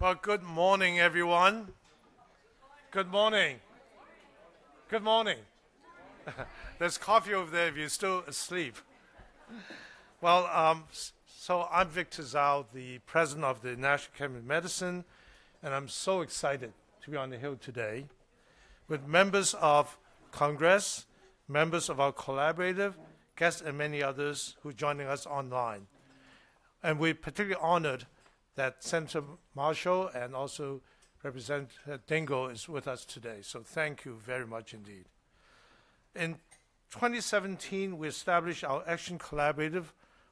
Well, good morning, everyone. Good morning. Good morning. There's coffee over there if you're still asleep. Well, so I'm Victor Zhao, the president of the National Academy of Medicine, and I'm so excited to be on the Hill today with members of Congress, members of our collaborative, guests, and many others who are joining us online. And we're particularly honored that Senator Marshall and also Representative Dingo is with us today. So thank you very much indeed. In 2017, we established our Action Collaborative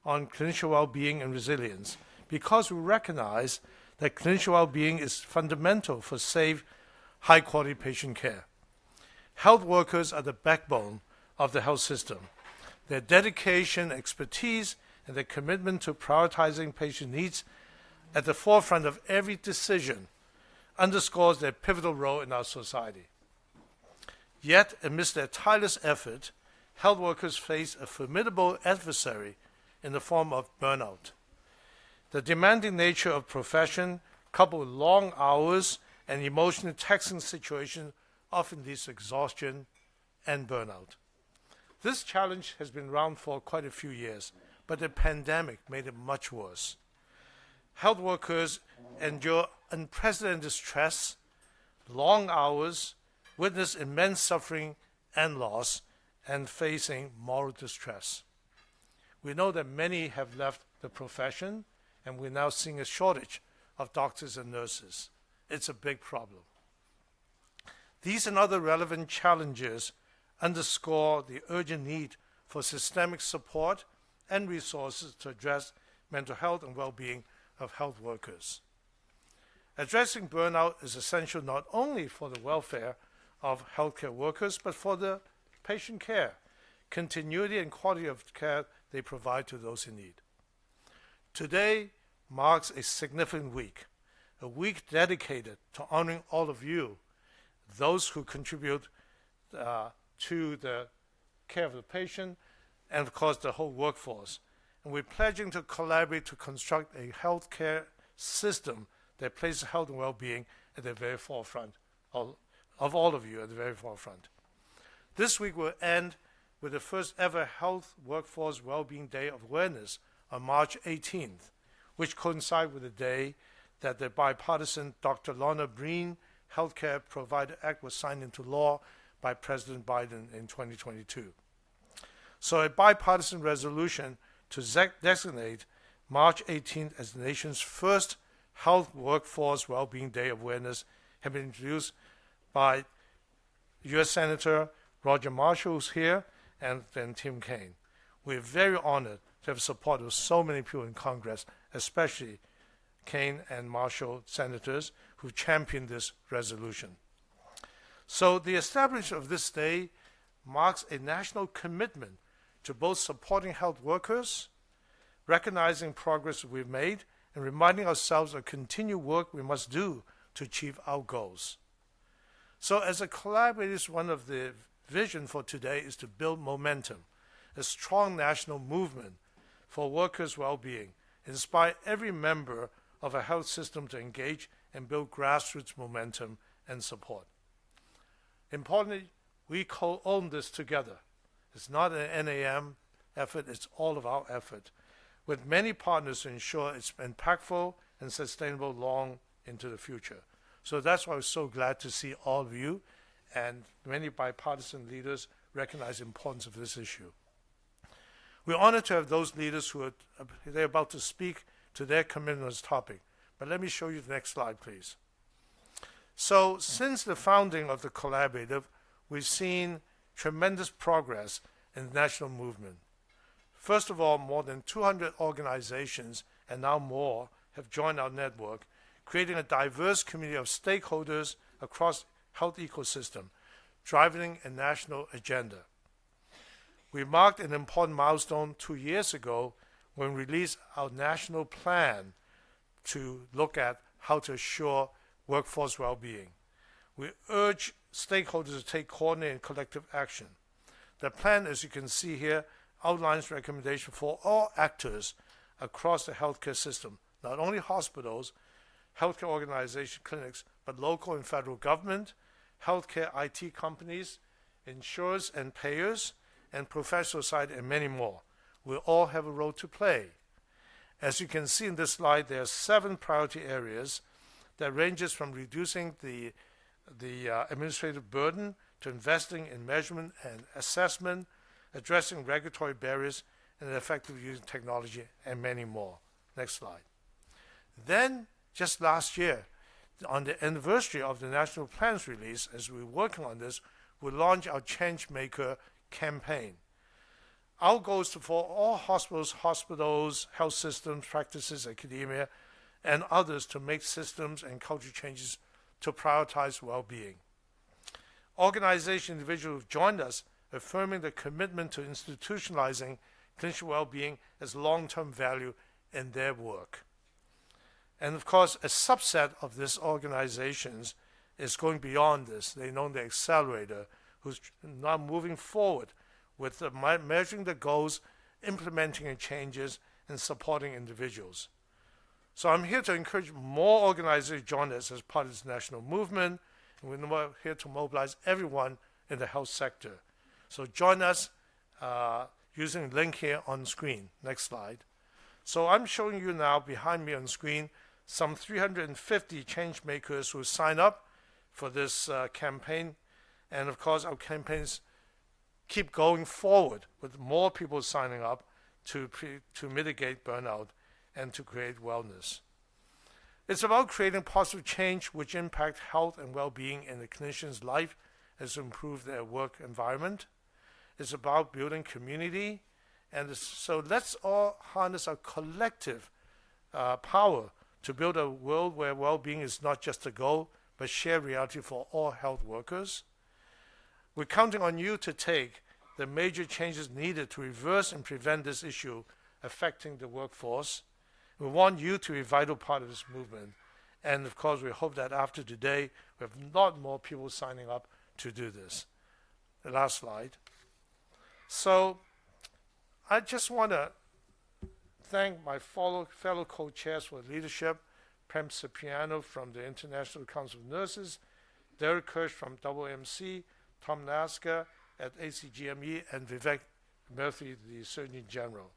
on clinician well-being and resilience because we recognize that clinician well-being is fundamental for safe, high-quality patient care. Health workers are the backbone of the health system. Their dedication, expertise, and their commitment to prioritizing patient needs at the forefront of every decision underscores their pivotal role in our society. Yet, amidst their tireless effort, health workers face a formidable adversary in the form of burnout. The demanding nature of profession, coupled with long hours and emotionally taxing situations, often leads to exhaustion and burnout. This challenge has been around for quite a few years, but the pandemic made it much worse. Health workers endure unprecedented stress, long hours, witness immense suffering and loss, and facing moral distress. We know that many have left the profession, and we're now seeing a shortage of doctors and nurses. It's a big problem. These and other relevant challenges underscore the urgent need for systemic support and resources to address mental health and well-being of health workers. Addressing burnout is essential not only for the welfare of healthcare workers, but for the patient care, continuity and quality of care they provide to those in need. Today marks a significant week, a week dedicated to honoring all of you, those who contribute to the care of the patient, and of course the whole workforce. And we're pledging to collaborate to construct a healthcare system that places health and well-being at the very forefront of all of you, at the very forefront. This week will end with the first ever Health Workforce Wellbeing Day of Awareness on March 18th, which coincides with the day that the bipartisan Dr. Lorna Breen Healthcare Provider Act was signed into law by President Biden in 2022. So a bipartisan resolution to designate March 18th as the nation's first Health Workforce Wellbeing Day of Awareness has been introduced by U.S. Senator Roger Marshall, who's here, and then Tim Kaine. We're very honored to have support of so many people in Congress, especially Kaine and Marshall senators who championed this resolution. So the establishment of this day marks a national commitment to both supporting health workers, recognizing progress we've made, and reminding ourselves of continued work we must do to achieve our goals. So as a collaborator, one of the vision for today is to build momentum, a strong national movement for workers' well-being, inspire every member of a health system to engage and build grassroots momentum and support. Importantly, we co-own this together. It's not an NAM effort, it's all of our effort, with many partners to ensure it's impactful and sustainable long into the future. So that's why I'm so glad to see all of you and many bipartisan leaders recognize the importance of this issue. We're honored to have those leaders who they're about to speak to their commitment on this topic. But let me show you the next slide, please. So since the founding of the collaborative, we've seen tremendous progress in the national movement. First of all, more than 200 organizations and now more have joined our network, creating a diverse community of stakeholders across health ecosystem, driving a national agenda. We marked an important milestone 2 years ago when we released our national plan to look at how to assure workforce well-being. We urge stakeholders to take coordinated and collective action. The plan, as you can see here, outlines recommendations for all actors across the healthcare system, not only hospitals, healthcare organization, clinics, but local and federal government, healthcare IT companies, insurers and payers, and professional society, and many more. We all have a role to play. As you can see in this slide, there are 7 priority areas that ranges from reducing the administrative burden to investing in measurement and assessment, addressing regulatory barriers, and effectively using technology, and many more. Next slide. Then, just last year, on the anniversary of the national plan's release, as we were working on this, we launched our Change Maker campaign. Our goal is for all hospitals, health systems, practices, academia, and others to make systems and culture changes to prioritize well-being. Organization individuals have joined us, affirming the commitment to institutionalizing clinician well-being as long-term value in their work. And of course, a subset of these organizations is going beyond this. They know the accelerator, who's now moving forward with measuring the goals, implementing changes, and supporting individuals. So I'm here to encourage more organizations to join us as part of this national movement, and we're here to mobilize everyone in the health sector. So join us using the link here on screen. Next slide. So I'm showing you now behind me on screen some 350 change makers who sign up for this campaign. And of course, our campaigns keep going forward with more people signing up to mitigate burnout and to create wellness. It's about creating positive change which impact health and well-being in the clinician's life as to improve their work environment. It's about building community. And so let's all harness our collective power to build a world where well-being is not just a goal, but shared reality for all health workers. We're counting on you to take the major changes needed to reverse and prevent this issue affecting the workforce. We want you to be a vital part of this movement. And of course, we hope that after today, we have a lot more people signing up to do this. The last slide. So I just want to thank my fellow co-chairs for leadership, Prem Cipriano from the International Council of Nurses, Derek Kirsch from WMC, Tom Naska at ACGME, and Vivek Murthy, the Surgeon General.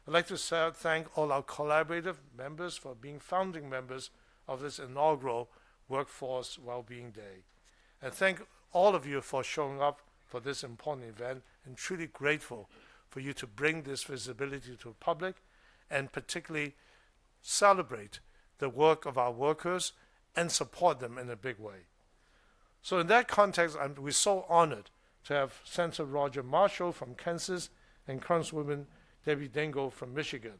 I'd like to thank all our collaborative members for being founding members of this inaugural Workforce Wellbeing Day. And thank all of you for showing up for this important event, and truly grateful for you to bring this visibility to the public and particularly celebrate the work of our workers and support them in a big way. So in that context, we're so honored to have Senator Roger Marshall from Kansas and Congresswoman Debbie Dingell from Michigan.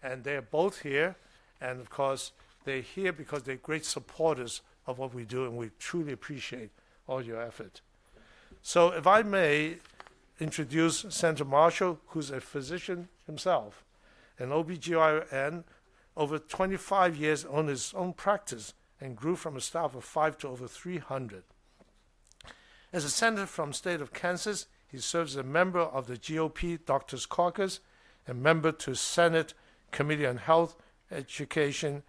And they're both here, and of course, they're here because they're great supporters of what we do, and we truly appreciate all your effort. So if I may introduce Senator Marshall, who's a physician himself, an OBGYN, over 25 years on his own practice, and grew from a staff of 5 to over 300. As a senator from the state of Kansas, he serves as a member of the GOP Doctors Caucus and member to Senate Committee on Health, Education,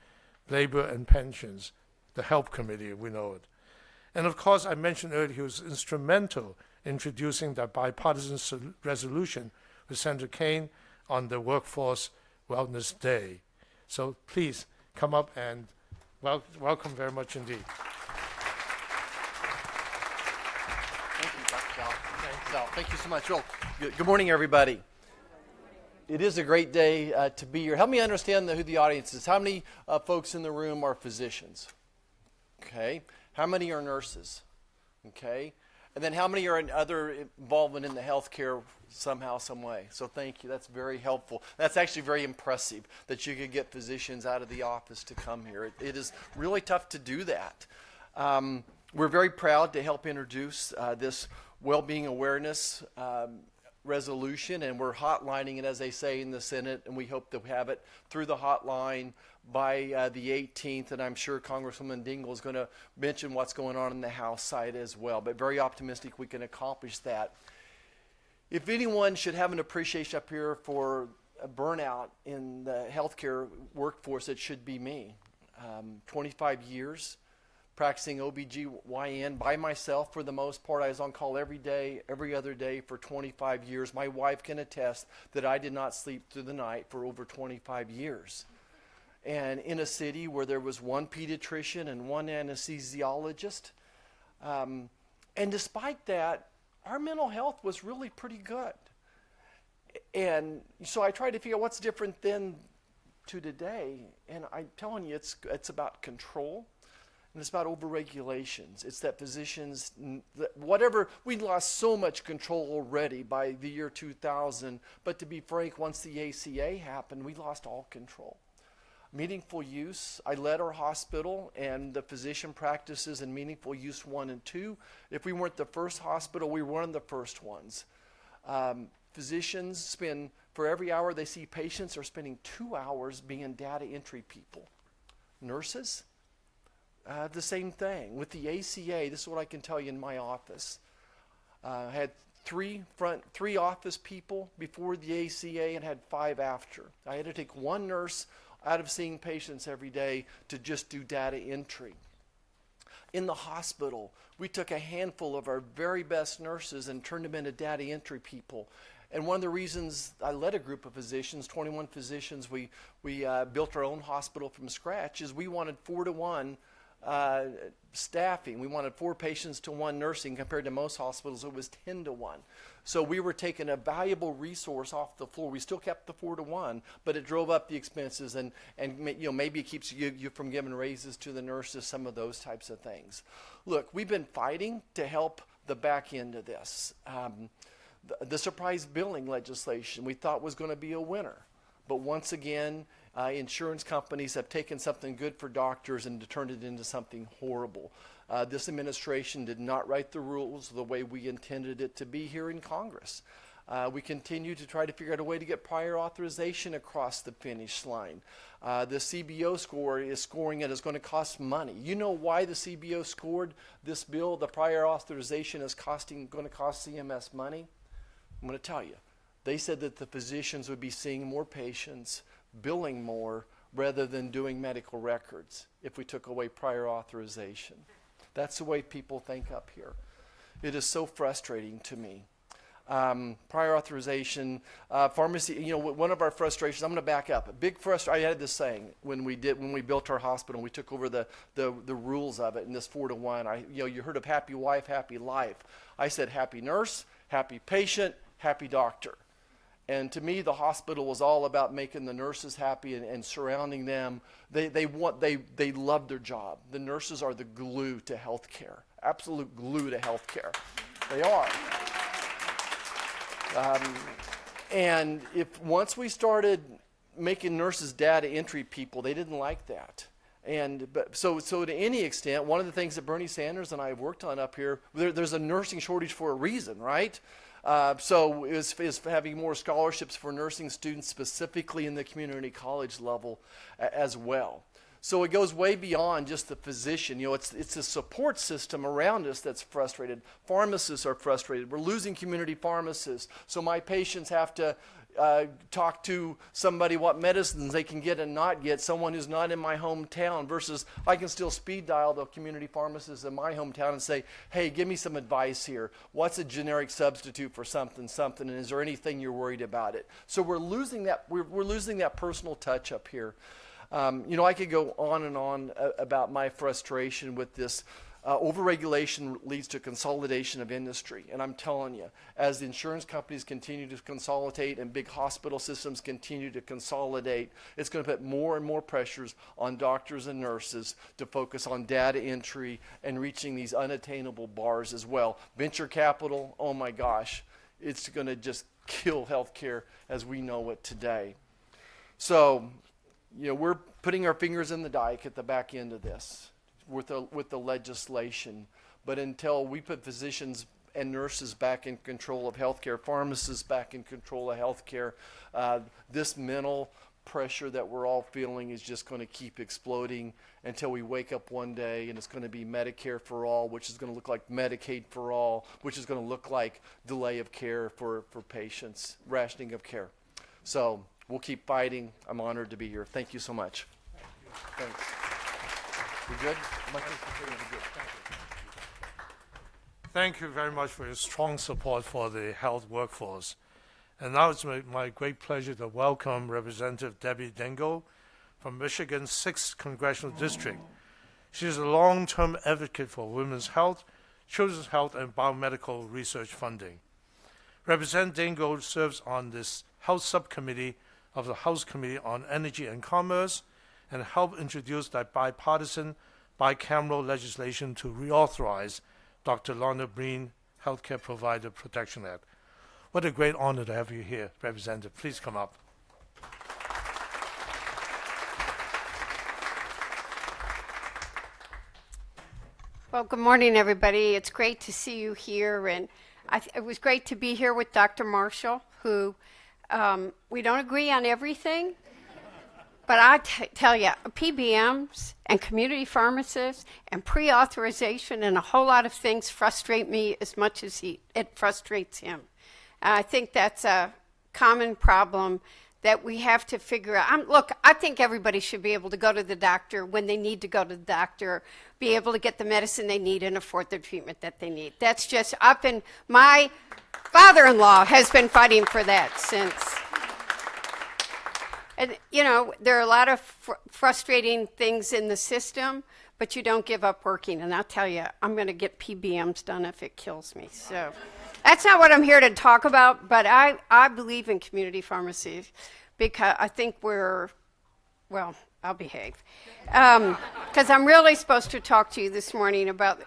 Labor, and Pensions, the HELP Committee, we know it. And of course, I mentioned earlier, he was instrumental in introducing the bipartisan resolution with Senator Kaine on the Workforce Wellness Day. So please come up and welcome very much indeed. Thank you, Dr. Sal. Thank you so much. Well, good morning, everybody. It is a great day to be here. Help me understand who the audience is. How many folks in the room are physicians? Okay. How many are nurses? Okay. And then how many are in other involvement in the healthcare somehow, some way? So thank you. That's very helpful. That's actually very impressive that you could get physicians out of the office to come here. It is really tough to do that. We're very proud to help introduce this well-being awareness resolution, and we're hotlining it, as they say in the Senate, and we hope to have it through the hotline by the 18th, and I'm sure Congresswoman Dingell is going to mention what's going on in the House side as well, but very optimistic we can accomplish that. If anyone should have an appreciation up here for a burnout in the healthcare workforce, it should be me. 25 years practicing OBGYN by myself for the most part. I was on call every day, every other day for 25 years. My wife can attest that I did not sleep through the night for over 25 years. And in a city where there was one pediatrician and one anesthesiologist. And despite that, our mental health was really pretty good. And so I tried to figure out what's different then to today. And I'm telling you, it's about control. And it's about overregulations. It's that physicians, whatever, we lost so much control already by the year 2000. But to be frank, once the ACA happened, we lost all control. Meaningful use, I led our hospital and the physician practices in meaningful use 1 and 2. If we weren't the first hospital, we were one of the first ones. Physicians spend, for every hour they see patients, are spending 2 hours being data entry people. Nurses, the same thing. With the ACA, this is what I can tell you in my office. I had three office people before the ACA and had 5 after. I had to take 1 nurse out of seeing patients every day to just do data entry. In the hospital, we took a handful of our very best nurses and turned them into data entry people. And one of the reasons I led a group of physicians, 21 physicians, we built our own hospital from scratch, is we wanted 4-to-1 staffing. We wanted 4 patients to 1 nursing. Compared to most hospitals, it was 10-to-1. So we were taking a valuable resource off the floor. We still kept the 4-to-1, but it drove up the expenses, and maybe it keeps you from giving raises to the nurses, some of those types of things. Look, we've been fighting to help the back end of this. The surprise billing legislation we thought was going to be a winner, but once again, insurance companies have taken something good for doctors and turned it into something horrible. This administration did not write the rules the way we intended it to be here in Congress. We continue to try to figure out a way to get prior authorization across the finish line. The CBO score is scoring it. It's going to cost money. You know why the CBO scored this bill? The prior authorization is going to cost CMS money? I'm going to tell you. They said that the physicians would be seeing more patients, billing more, rather than doing medical records if we took away prior authorization. That's the way people think up here. It is so frustrating to me. Prior authorization, pharmacy, one of our frustrations, I'm going to back up. I had this saying when we built our hospital, we took over the rules of it in this 4-to-1. You heard of happy wife, happy life. I said happy nurse, happy patient, happy doctor. And to me, the hospital was all about making the nurses happy and surrounding them. They love their job. The nurses are the glue to healthcare, absolute glue to healthcare. They are. And once we started making nurses data entry people, they didn't like that. So to any extent, one of the things that Bernie Sanders and I have worked on up here, there's a nursing shortage for a reason, right? So is having more scholarships for nursing students, specifically in the community college level as well. So it goes way beyond just the physician. It's a support system around us that's frustrated. Pharmacists are frustrated. We're losing community pharmacists. So my patients have to talk to somebody what medicines they can get and not get, someone who's not in my hometown, versus I can still speed dial the community pharmacist in my hometown and say, hey, give me some advice here. What's a generic substitute for something, and is there anything you're worried about it? So we're losing that personal touch up here. I could go on and on about my frustration with this. Overregulation leads to consolidation of industry. And I'm telling you, as the insurance companies continue to consolidate and big hospital systems continue to consolidate, it's going to put more and more pressures on doctors and nurses to focus on data entry and reaching these unattainable bars as well. Venture capital, oh my gosh, it's going to just kill healthcare as we know it today. So, we're putting our fingers in the dike at the back end of this with the legislation. But until we put physicians and nurses back in control of healthcare, pharmacists back in control of healthcare, this mental pressure that we're all feeling is just going to keep exploding until we wake up one day and it's going to be Medicare for all, which is going to look like Medicaid for all, which is going to look like delay of care for patients, rationing of care. So we'll keep fighting. I'm honored to be here. Thank you so much. Thanks. You good? Much appreciated. Good. Thank you. Thank you very much for your strong support for the health workforce. And now it's my great pleasure to welcome Representative Debbie Dingell from Michigan's 6th Congressional District. She is a long-term advocate for women's health, children's health, and biomedical research funding. Representative Dingell serves on this Health Subcommittee of the House Committee on Energy and Commerce and helped introduce that bipartisan, bicameral legislation to reauthorize Dr. Lorna Breen Healthcare Provider Protection Act. What a great honor to have you here, Representative. Please come up. Well, good morning, everybody. It's great to see you here, and it was great to be here with Dr. Marshall, who we don't agree on everything, but I tell you, PBMs and community pharmacists and pre-authorization and a whole lot of things frustrate me as much as it frustrates him. I think that's a common problem that we have to figure out. Look, I think everybody should be able to go to the doctor when they need to go to the doctor, be able to get the medicine they need and afford the treatment that they need. That's just, my father-in-law has been fighting for that since. And, you know, there are a lot of frustrating things in the system, but you don't give up working. And I'll tell you, I'm going to get PBMs done if it kills me. So that's not what I'm here to talk about, but I believe in community pharmacy because I think well, I'll behave. Because I'm really supposed to talk to you this morning about,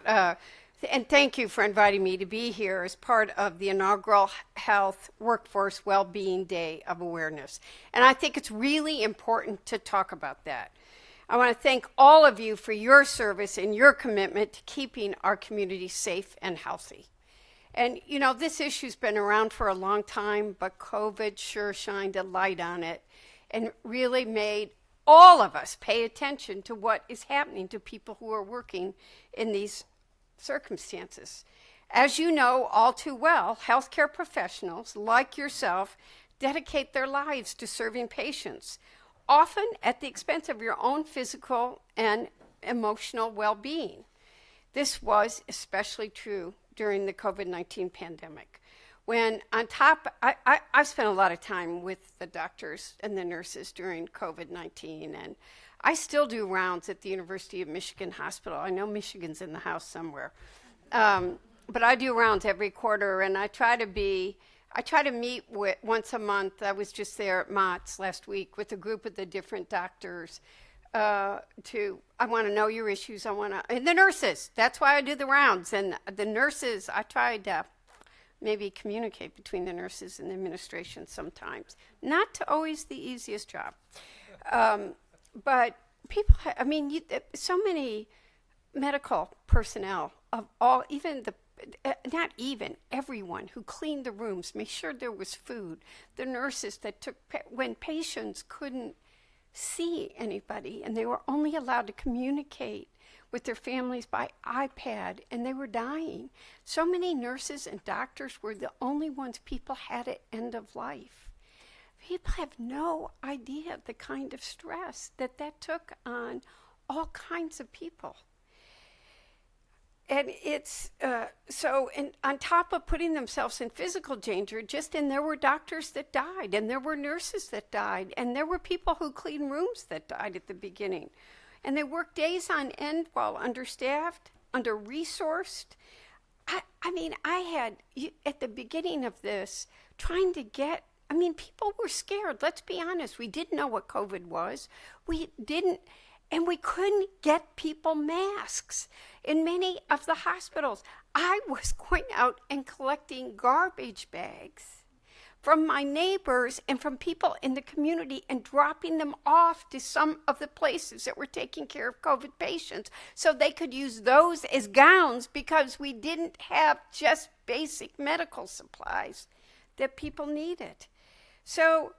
and thank you for inviting me to be here as part of the inaugural Health Workforce Wellbeing Day of Awareness. And I think it's really important to talk about that. I want to thank all of you for your service and your commitment to keeping our community safe and healthy. And, you know, this issue's been around for a long time, but COVID sure shined a light on it and really made all of us pay attention to what is happening to people who are working in these circumstances. As you know all too well, healthcare professionals like yourself dedicate their lives to serving patients, often at the expense of your own physical and emotional well-being. This was especially true during the COVID-19 pandemic, when on top, I've spent a lot of time with the doctors and the nurses during COVID-19, and I still do rounds at the University of Michigan Hospital. I know Michigan's in the house somewhere, but I do rounds every quarter, and I try to meet once a month. I was just there at Mott's last week with a group of the different doctors. I want to know your issues. And the nurses. That's why I do the rounds. And the nurses, I try to maybe communicate between the nurses and the administration sometimes. Not always the easiest job. But people, so many medical personnel of all, everyone who cleaned the rooms, made sure there was food. The nurses that when patients couldn't see anybody and they were only allowed to communicate with their families by iPad and they were dying. So many nurses and doctors were the only ones people had at end of life. People have no idea the kind of stress that took on all kinds of people. And it's and on top of putting themselves in physical danger, there were doctors that died, and there were nurses that died, and there were people who cleaned rooms that died at the beginning. And they worked days on end while understaffed, under-resourced. I had, at the beginning of this, people were scared. Let's be honest. We didn't know what COVID was. And we couldn't get people masks in many of the hospitals. I was going out and collecting garbage bags from my neighbors and from people in the community and dropping them off to some of the places that were taking care of COVID patients so they could use those as gowns because we didn't have just basic medical supplies that people needed. So,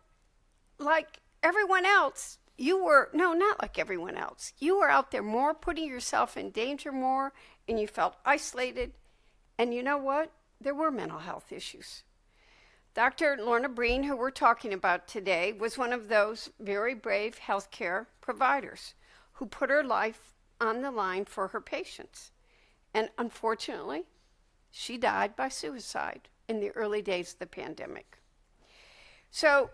like everyone else, not like everyone else. You were out there more, putting yourself in danger more, and you felt isolated. And you know what? There were mental health issues. Dr. Lorna Breen, who we're talking about today, was one of those very brave healthcare providers who put her life on the line for her patients. And unfortunately, she died by suicide in the early days of the pandemic. So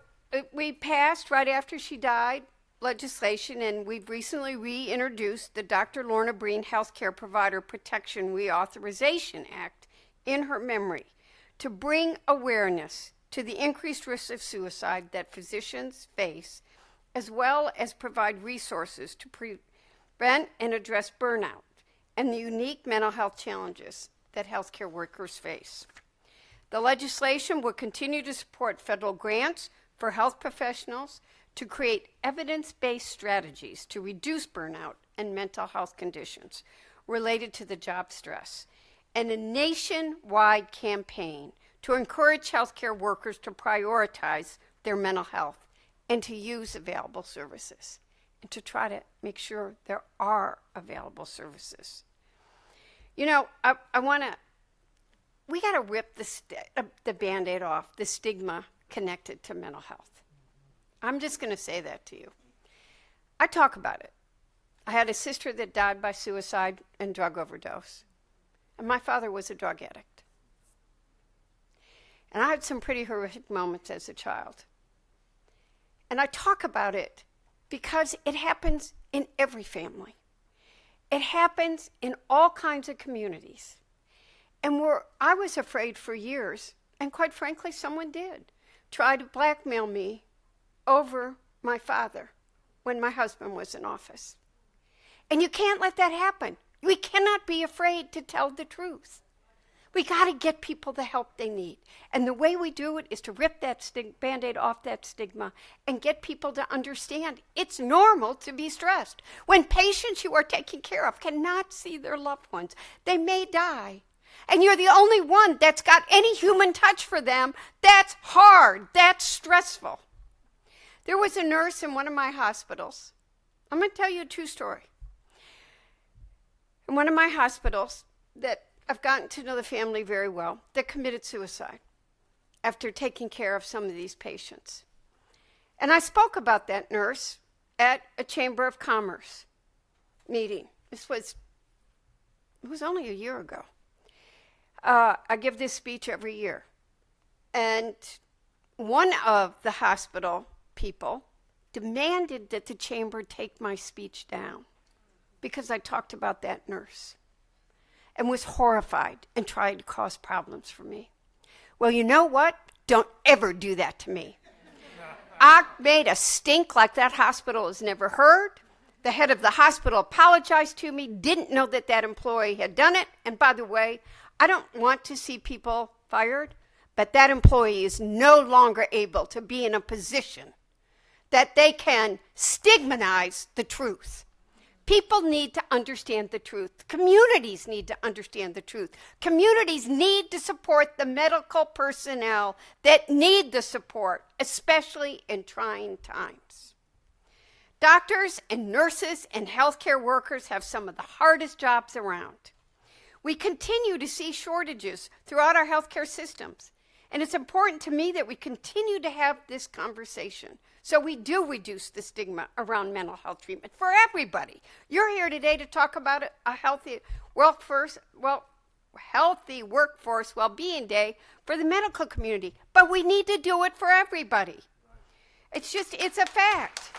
we passed, right after she died, legislation, and we've recently reintroduced the Dr. Lorna Breen Healthcare Provider Protection Reauthorization Act in her memory to bring awareness to the increased risk of suicide that physicians face, as well as provide resources to prevent and address burnout and the unique mental health challenges that healthcare workers face. The legislation will continue to support federal grants for health professionals to create evidence-based strategies to reduce burnout and mental health conditions related to the job stress, and a nationwide campaign to encourage healthcare workers to prioritize their mental health and to use available services, and to try to make sure there are available services. You know, we got to rip the Band-Aid off, the stigma connected to mental health. I'm just going to say that to you. I talk about it. I had a sister that died by suicide and drug overdose. And my father was a drug addict. And I had some pretty horrific moments as a child. And I talk about it because it happens in every family. It happens in all kinds of communities. And I was afraid for years, and quite frankly, someone did, try to blackmail me over my father when my husband was in office. And you can't let that happen. We cannot be afraid to tell the truth. We got to get people the help they need. And the way we do it is to rip that Band-Aid off that stigma and get people to understand it's normal to be stressed. When patients you are taking care of cannot see their loved ones, they may die. And you're the only one that's got any human touch for them. That's hard. That's stressful. There was a nurse in one of my hospitals. I'm going to tell you a true story. In one of my hospitals that I've gotten to know the family very well, that committed suicide after taking care of some of these patients. And I spoke about that nurse at a Chamber of Commerce meeting. It was only a year ago. I give this speech every year. And one of the hospital people demanded that the chamber take my speech down because I talked about that nurse and was horrified and tried to cause problems for me. Well, you know what? Don't ever do that to me. I made a stink like that hospital has never heard. The head of the hospital apologized to me, didn't know that that employee had done it. And by the way, I don't want to see people fired, but that employee is no longer able to be in a position that they can stigmatize the truth. People need to understand the truth. Communities need to understand the truth. Communities need to support the medical personnel that need the support, especially in trying times. Doctors and nurses and healthcare workers have some of the hardest jobs around. We continue to see shortages throughout our healthcare systems, and it's important to me that we continue to have this conversation so we do reduce the stigma around mental health treatment for everybody. You're here today to talk about a healthy workforce well-being day for the medical community, but we need to do it for everybody. It's a fact.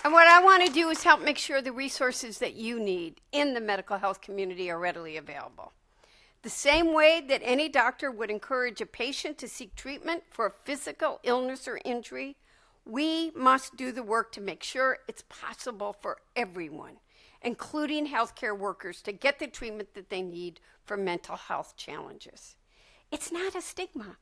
And what I want to do is help make sure the resources that you need in the medical health community are readily available. The same way that any doctor would encourage a patient to seek treatment for a physical illness or injury, we must do the work to make sure it's possible for everyone, including healthcare workers, to get the treatment that they need for mental health challenges. It's not a stigma.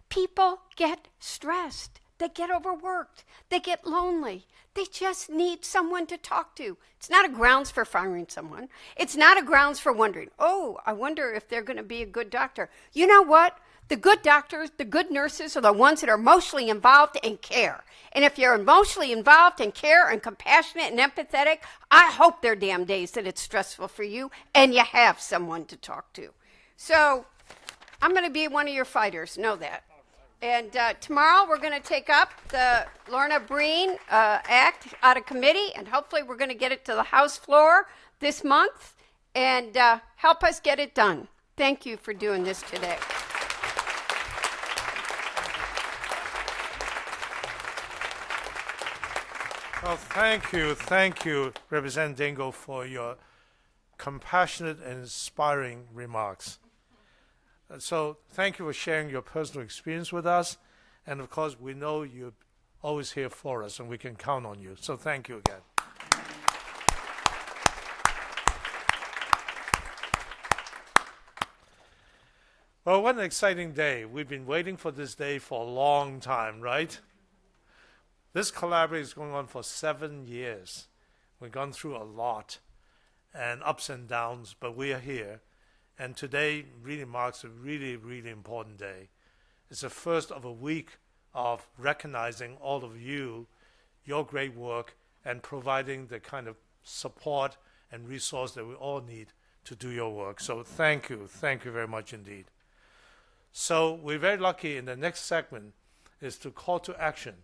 People get stressed. They get overworked. They get lonely. They just need someone to talk to. It's not a grounds for firing someone. It's not a grounds for wondering, oh, I wonder if they're going to be a good doctor. You know what? The good doctors, the good nurses are the ones that are emotionally involved and care. And if you're emotionally involved and care and compassionate and empathetic, I hope there are damn days that it's stressful for you and you have someone to talk to. So I'm going to be one of your fighters. Know that. And tomorrow we're going to take up the Lorna Breen Act out of committee, and hopefully we're going to get it to the House floor this month and help us get it done. Thank you for doing this today. Well, thank you, Representative Dingle, for your compassionate and inspiring remarks. So thank you for sharing your personal experience with us. And of course, we know you're always here for us and we can count on you. So thank you again. Well, what an exciting day. We've been waiting for this day for a long time, right? This collaboration is going on for 7 years. We've gone through a lot and ups and downs, but we are here. And today really marks a really, really important day. It's the first of a week of recognizing all of you, your great work, and providing the kind of support and resource that we all need to do your work. So thank you very much indeed. So we're very lucky in the next segment is to call to action.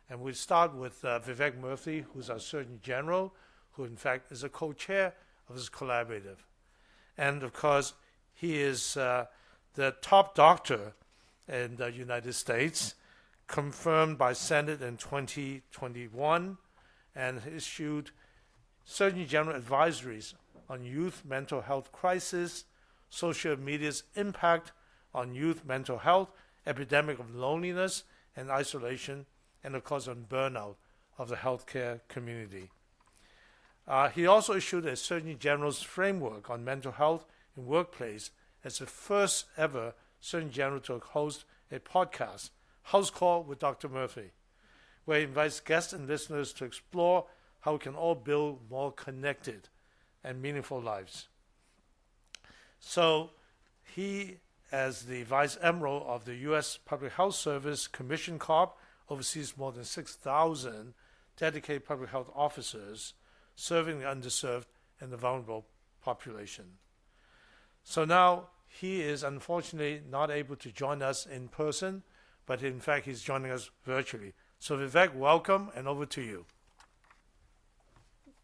And we start with Vivek Murthy, who's our Surgeon General, who in fact is a co-chair of this collaborative. And of course, he is the top doctor in the United States, confirmed by Senate in 2021, and issued Surgeon General advisories on youth mental health crisis, social media's impact on youth mental health, epidemic of loneliness and isolation, and of course on burnout of the healthcare community. He also issued a Surgeon General's framework on mental health in workplace as the first ever Surgeon General to host a podcast, House Call with Dr. Murthy, where he invites guests and listeners to explore how we can all build more connected and meaningful lives. So he, as the Vice Admiral of the U.S. Public Health Service Commission Corp, oversees more than 6,000 dedicated public health officers serving the underserved and the vulnerable population. So now he is unfortunately not able to join us in person, but in fact he's joining us virtually. So Vivek, welcome, and over to you.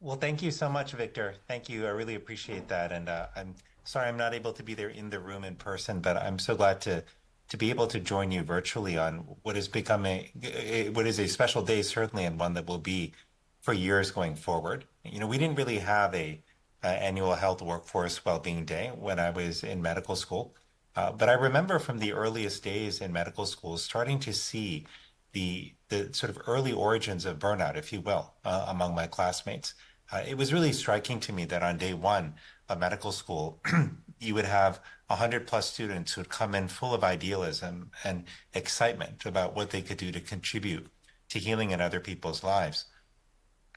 Well, thank you so much, Victor. Thank you. I really appreciate that. And I'm sorry I'm not able to be there in the room in person, but I'm so glad to be able to join you virtually on what has become what is a special day, certainly, and one that will be for years going forward. You know, we didn't really have a annual Health Workforce Wellbeing Day when I was in medical school, but I remember from the earliest days in medical school starting to see the sort of early origins of burnout, if you will, among my classmates. It was really striking to me that on day one of medical school, you would have 100+ students who would come in full of idealism and excitement about what they could do to contribute to healing in other people's lives.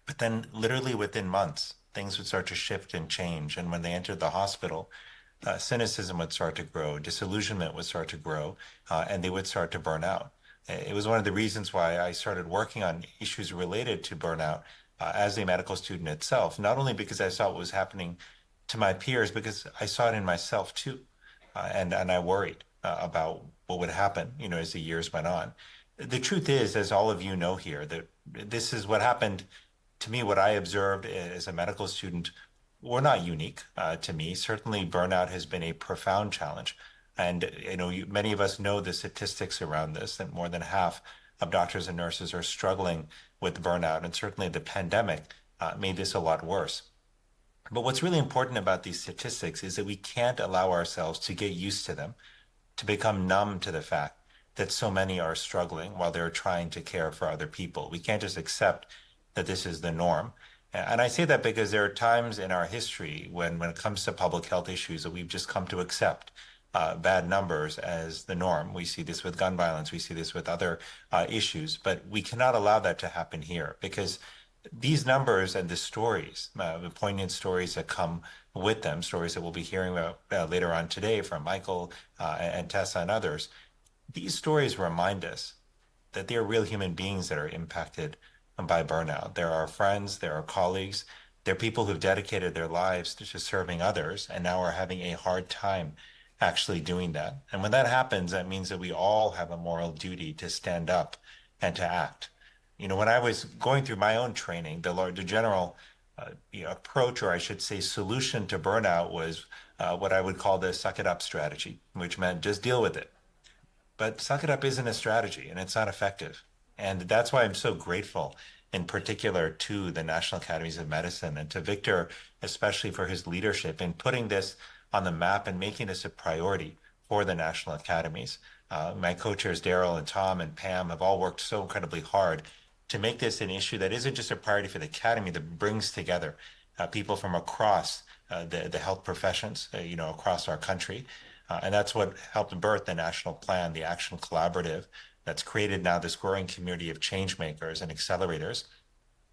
But then literally within months, things would start to shift and change. And when they entered the hospital, cynicism would start to grow, disillusionment would start to grow, and they would start to burn out. It was one of the reasons why I started working on issues related to burnout as a medical student itself, not only because I saw what was happening to my peers, because I saw it in myself too. And I worried about what would happen, you know, as the years went on. The truth is, as all of you know here, that this is what happened to me. What I observed as a medical student were not unique to me. Certainly, burnout has been a profound challenge. And, you know, many of us know the statistics around this, that more than half of doctors and nurses are struggling with burnout. And certainly the pandemic made this a lot worse. But what's really important about these statistics is that we can't allow ourselves to get used to them, to become numb to the fact that so many are struggling while they're trying to care for other people. We can't just accept that this is the norm. And I say that because there are times in our history when it comes to public health issues that we've just come to accept bad numbers as the norm. We see this with gun violence. We see this with other issues. But we cannot allow that to happen here, because these numbers and the stories, the poignant stories that come with them, stories that we'll be hearing about later on today from Michael and Tessa and others, these stories remind us that there are real human beings that are impacted by burnout. There are friends, there are colleagues, there are people who've dedicated their lives to serving others and now are having a hard time actually doing that. And when that happens, that means that we all have a moral duty to stand up and to act. When I was going through my own training, the general approach, or I should say solution to burnout was what I would call the suck it up strategy, which meant just deal with it. But suck it up isn't a strategy and it's not effective. And that's why I'm so grateful, in particular, to the National Academies of Medicine and to Victor, especially for his leadership in putting this on the map and making this a priority for the National Academies. My co-chairs, Daryl and Tom and Pam, have all worked so incredibly hard to make this an issue that isn't just a priority for the Academy, that brings together people from across the health professions, across our country. And that's what helped birth the national plan, the Action Collaborative, that's created now this growing community of change makers and accelerators.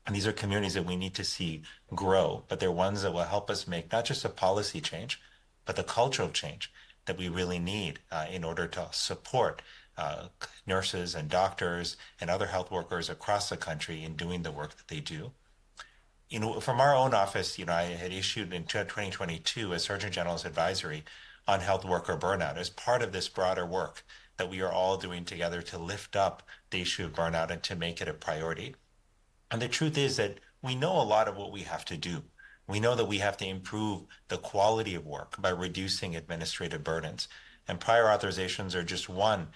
And these are communities that we need to see grow, but they're ones that will help us make not just a policy change, but the cultural change that we really need in order to support nurses and doctors and other health workers across the country in doing the work that they do. From our own office, I had issued in 2022 a Surgeon General's advisory on health worker burnout as part of this broader work that we are all doing together to lift up the issue of burnout and to make it a priority. And the truth is that we know a lot of what we have to do. We know that we have to improve the quality of work by reducing administrative burdens. And prior authorizations are just one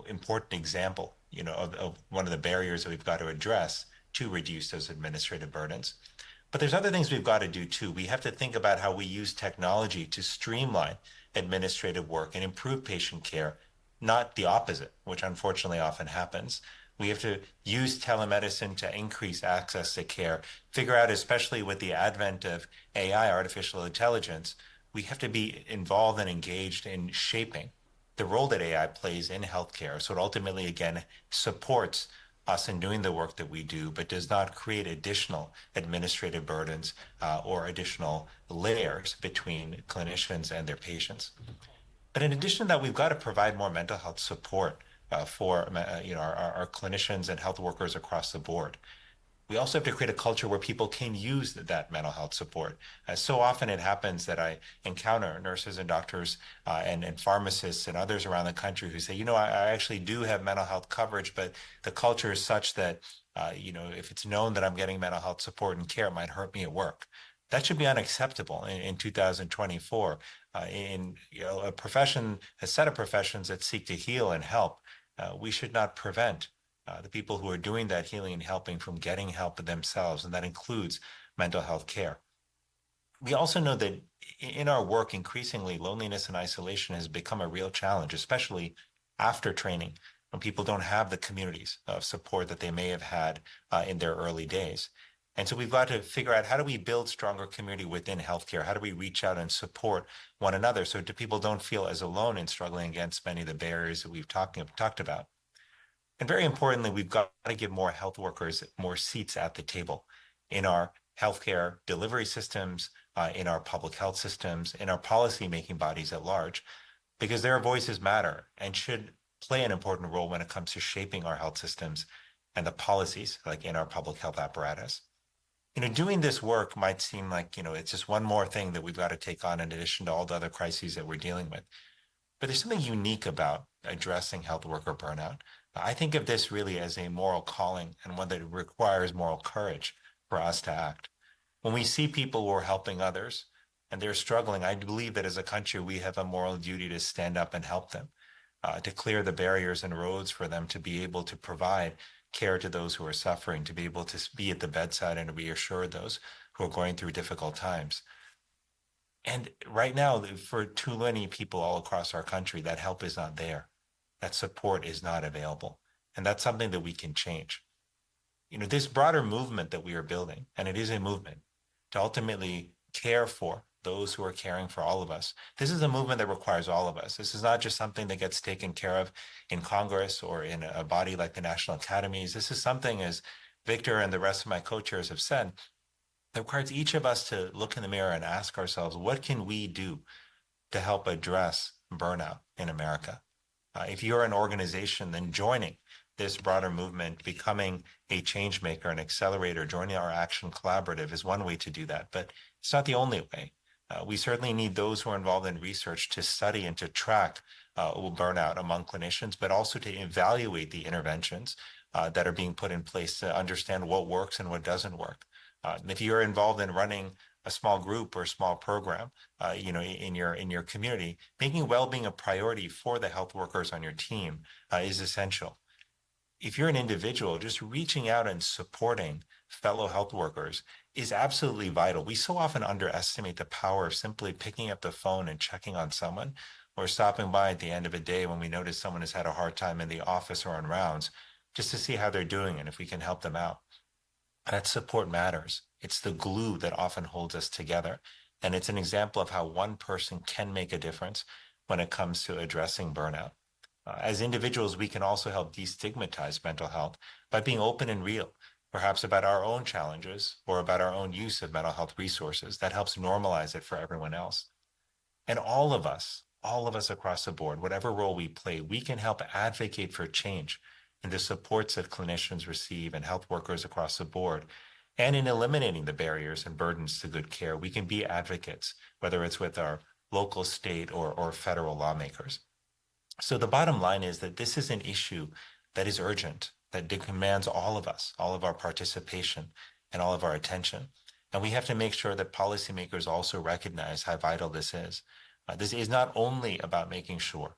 important example, of one of the barriers that we've got to address to reduce those administrative burdens. But there's other things we've got to do too. We have to think about how we use technology to streamline administrative work and improve patient care, not the opposite, which unfortunately often happens. We have to use telemedicine to increase access to care, figure out, especially with the advent of AI, artificial intelligence, we have to be involved and engaged in shaping the role that AI plays in healthcare. So it ultimately, again, supports us in doing the work that we do, but does not create additional administrative burdens or additional layers between clinicians and their patients. But in addition to that, we've got to provide more mental health support for our clinicians and health workers across the board. We also have to create a culture where people can use that mental health support. So often it happens that I encounter nurses and doctors and pharmacists and others around the country who say, I actually do have mental health coverage, but the culture is such that, if it's known that I'm getting mental health support and care, it might hurt me at work. That should be unacceptable in 2024. In a set of professions that seek to heal and help, we should not prevent the people who are doing that healing and helping from getting help themselves, and that includes mental health care. We also know that in our work, increasingly, loneliness and isolation has become a real challenge, especially after training, when people don't have the communities of support that they may have had in their early days. And so we've got to figure out, how do we build stronger community within healthcare? How do we reach out and support one another so that people don't feel as alone in struggling against many of the barriers that we've talked about? And very importantly, we've got to give more health workers more seats at the table in our healthcare delivery systems, in our public health systems, in our policy-making bodies at large, because their voices matter and should play an important role when it comes to shaping our health systems and the policies, like in our public health apparatus. Doing this work might seem like, it's just one more thing that we've got to take on in addition to all the other crises that we're dealing with. But there's something unique about addressing health worker burnout. I think of this really as a moral calling, and one that requires moral courage for us to act. When we see people who are helping others and they're struggling, I believe that as a country, we have a moral duty to stand up and help them, to clear the barriers and roads for them to be able to provide care to those who are suffering, to be able to be at the bedside and to reassure those who are going through difficult times. And right now, for too many people all across our country, that help is not there. That support is not available. And that's something that we can change. This broader movement that we are building, and it is a movement, to ultimately care for those who are caring for all of us. This is a movement that requires all of us. This is not just something that gets taken care of in Congress or in a body like the National Academies. This is something, as Victor and the rest of my co-chairs have said, that requires each of us to look in the mirror and ask ourselves, what can we do to help address burnout in America? If you're an organization, then joining this broader movement, becoming a change maker, an accelerator, joining our Action Collaborative is one way to do that, but it's not the only way. We certainly need those who are involved in research to study and to track burnout among clinicians, but also to evaluate the interventions that are being put in place to understand what works and what doesn't work. If you're involved in running a small group or a small program, in your community, making well-being a priority for the health workers on your team is essential. If you're an individual, just reaching out and supporting fellow health workers is absolutely vital. We so often underestimate the power of simply picking up the phone and checking on someone, or stopping by at the end of a day when we notice someone has had a hard time in the office or on rounds, just to see how they're doing and if we can help them out. That support matters. It's the glue that often holds us together. And it's an example of how one person can make a difference when it comes to addressing burnout. As individuals, we can also help destigmatize mental health by being open and real, perhaps about our own challenges or about our own use of mental health resources. That helps normalize it for everyone else. And all of us across the board, whatever role we play, we can help advocate for change in the supports that clinicians receive and health workers across the board. And in eliminating the barriers and burdens to good care, we can be advocates, whether it's with our local, state, or federal lawmakers. So the bottom line is that this is an issue that is urgent, that demands all of us, all of our participation, and all of our attention. And we have to make sure that policymakers also recognize how vital this is. This is not only about making sure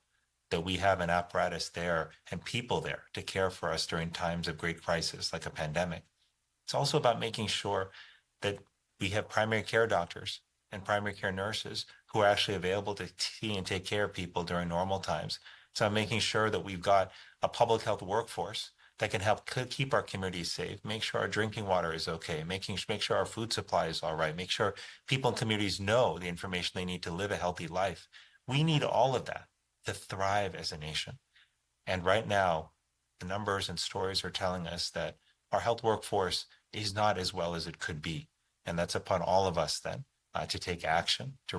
that we have an apparatus there and people there to care for us during times of great crisis like a pandemic. It's also about making sure that we have primary care doctors and primary care nurses who are actually available to see and take care of people during normal times. So I'm making sure that we've got a public health workforce that can help keep our communities safe, make sure our drinking water is okay, make sure our food supply is all right, make sure people in communities know the information they need to live a healthy life. We need all of that to thrive as a nation. And right now, the numbers and stories are telling us that our health workforce is not as well as it could be. And that's upon all of us then to take action, to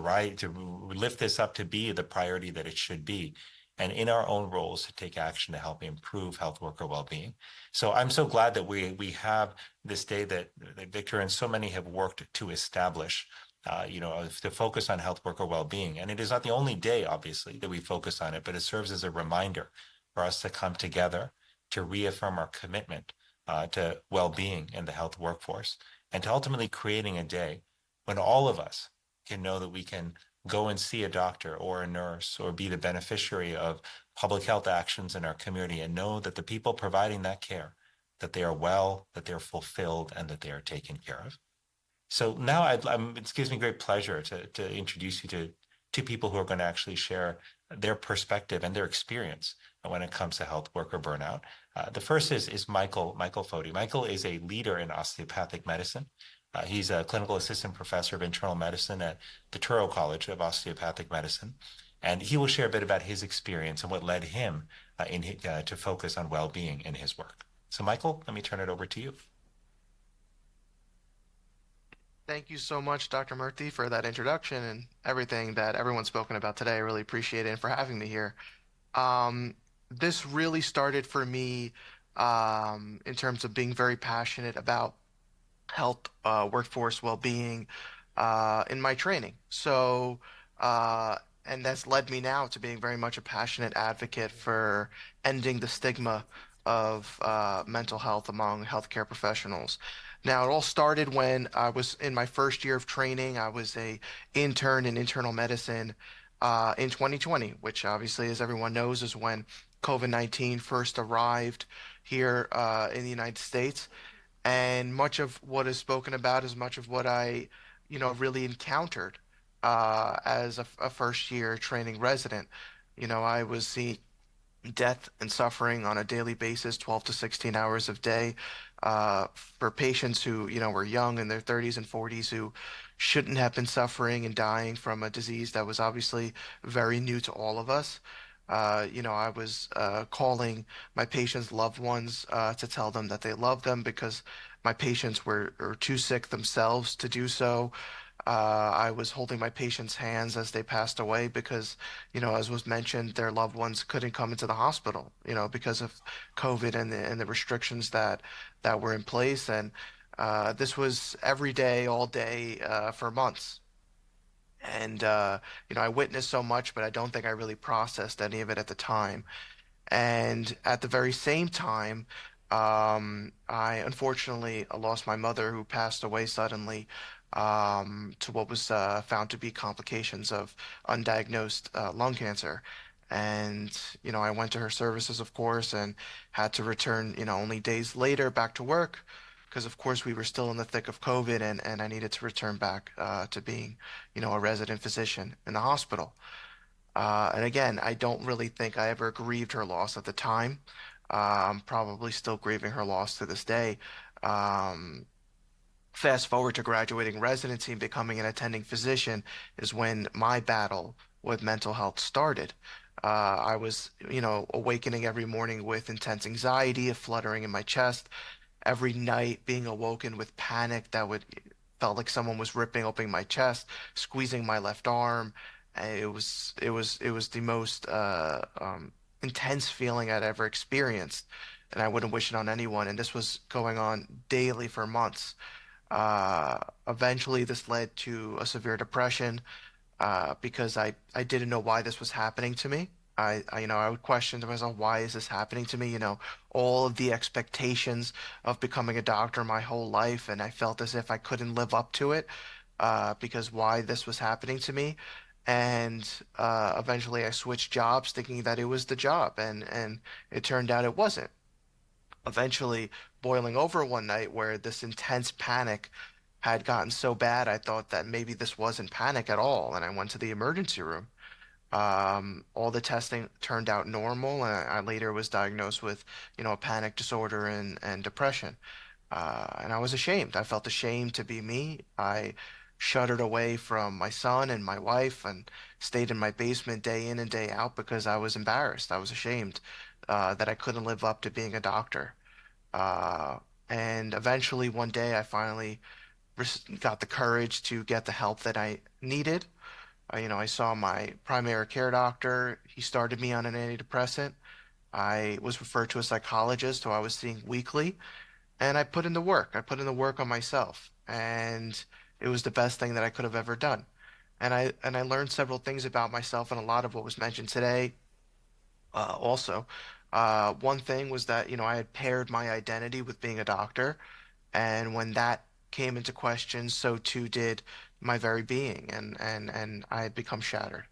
lift this up to be the priority that it should be, and in our own roles to take action to help improve health worker well-being. So I'm so glad that we have this day that Victor and so many have worked to establish, to focus on health worker well-being. And it is not the only day, obviously, that we focus on it, but it serves as a reminder for us to come together to reaffirm our commitment to well-being in the health workforce, and to ultimately creating a day when all of us can know that we can go and see a doctor or a nurse or be the beneficiary of public health actions in our community and know that the people providing that care, that they are well, that they're fulfilled, and that they are taken care of. So now it gives me great pleasure to introduce you to two people who are going to actually share their perspective and their experience when it comes to health worker burnout. The first is Michael Foti. Michael is a leader in osteopathic medicine. He's a clinical assistant professor of internal medicine at the Touro College of Osteopathic Medicine. And he will share a bit about his experience and what led him to focus on well-being in his work. So Michael, let me turn it over to you. Thank you so much, Dr. Murthy, for that introduction and everything that everyone's spoken about today. I really appreciate it, and for having me here. This really started for me in terms of being very passionate about health, workforce well-being in my training. And that's led me now to being very much a passionate advocate for ending the stigma of mental health among healthcare professionals. Now, it all started when I was in my first year of training. I was a intern in internal medicine in 2020, which obviously, as everyone knows, is when COVID-19 first arrived here in the United States. And much of what is spoken about is much of what I, really encountered as a first year training resident. I was seeing death and suffering on a daily basis, 12 to 16 hours of day, for patients who, were young in their 30s and 40s who shouldn't have been suffering and dying from a disease that was obviously very new to all of us. I was calling my patients' loved ones to tell them that they love them because my patients were too sick themselves to do so. I was holding my patients' hands as they passed away because, as was mentioned, their loved ones couldn't come into the hospital, because of COVID and the restrictions that were in place. And this was every day, all day, for months. And, I witnessed so much, but I don't think I really processed any of it at the time. And at the very same time, I unfortunately lost my mother, who passed away suddenly to what was found to be complications of undiagnosed lung cancer. And, I went to her services, of course, and had to return, only days later back to work because, of course, we were still in the thick of COVID, and I needed to return back to being, a resident physician in the hospital. And again, I don't really think I ever grieved her loss at the time. I'm probably still grieving her loss to this day. Um, Fast forward to graduating residency and becoming an attending physician is when my battle with mental health started. I was, awakening every morning with intense anxiety, a fluttering in my chest, every night being awoken with panic that would felt like someone was ripping open my chest, squeezing my left arm. It was the most intense feeling I'd ever experienced, and I wouldn't wish it on anyone. And this was going on daily for months. Uh, Eventually, this led to a severe depression because I didn't know why this was happening to me. I would question to myself, why is this happening to me? All of the expectations of becoming a doctor my whole life, and I felt as if I couldn't live up to it because why this was happening to me. And eventually I switched jobs thinking that it was the job, and it turned out it wasn't. Eventually boiling over one night where this intense panic had gotten so bad, I thought that maybe this wasn't panic at all, and I went to the emergency room. All the testing turned out normal, and I later was diagnosed with, a panic disorder and depression. And I was ashamed. I felt ashamed to be me. I shuttered away from my son and my wife and stayed in my basement day in and day out because I was embarrassed. I was ashamed that I couldn't live up to being a doctor. Uh, and eventually, one day, I finally got the courage to get the help that I needed. I saw my primary care doctor. He started me on an antidepressant. I was referred to a psychologist who I was seeing weekly, and I put in the work. I put in the work on myself, and it was the best thing that I could have ever done. And I learned several things about myself, and a lot of what was mentioned today also. One thing was that, I had paired my identity with being a doctor. And when that came into question, so too did my very being, and I had become shattered.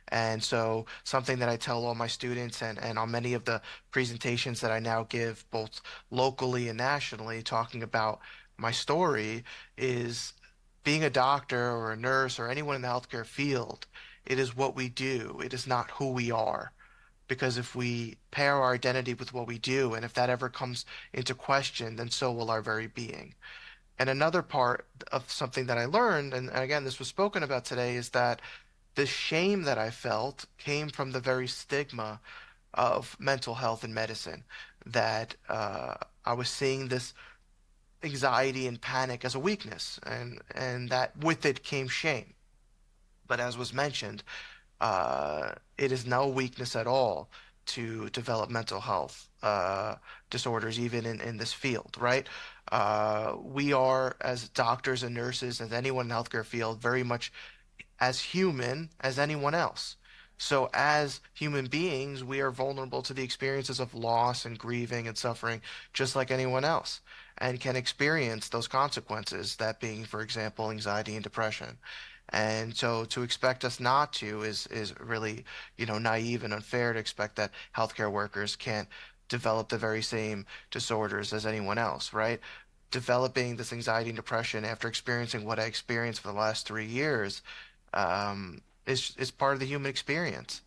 And so something that I tell all my students and on many of the presentations that I now give, both locally and nationally, talking about my story, is being a doctor or a nurse or anyone in the healthcare field, it is what we do. It is not who we are. Because if we pair our identity with what we do, and if that ever comes into question, then so will our very being. And another part of something that I learned, and again, this was spoken about today, is that the shame that I felt came from the very stigma of mental health and medicine. That I was seeing this anxiety and panic as a weakness, and that with it came shame. But as was mentioned, it is no weakness at all to develop mental health disorders, even in this field, right? We are, as doctors and nurses, as anyone in the healthcare field, very much as human as anyone else. So, as human beings, we are vulnerable to the experiences of loss and grieving and suffering, just like anyone else, and can experience those consequences, that being, for example, anxiety and depression. And so to expect us not to is really, naive and unfair to expect that healthcare workers can't develop the very same disorders as anyone else, right? Developing this anxiety and depression after experiencing what I experienced for the last 3 years is part of the human experience.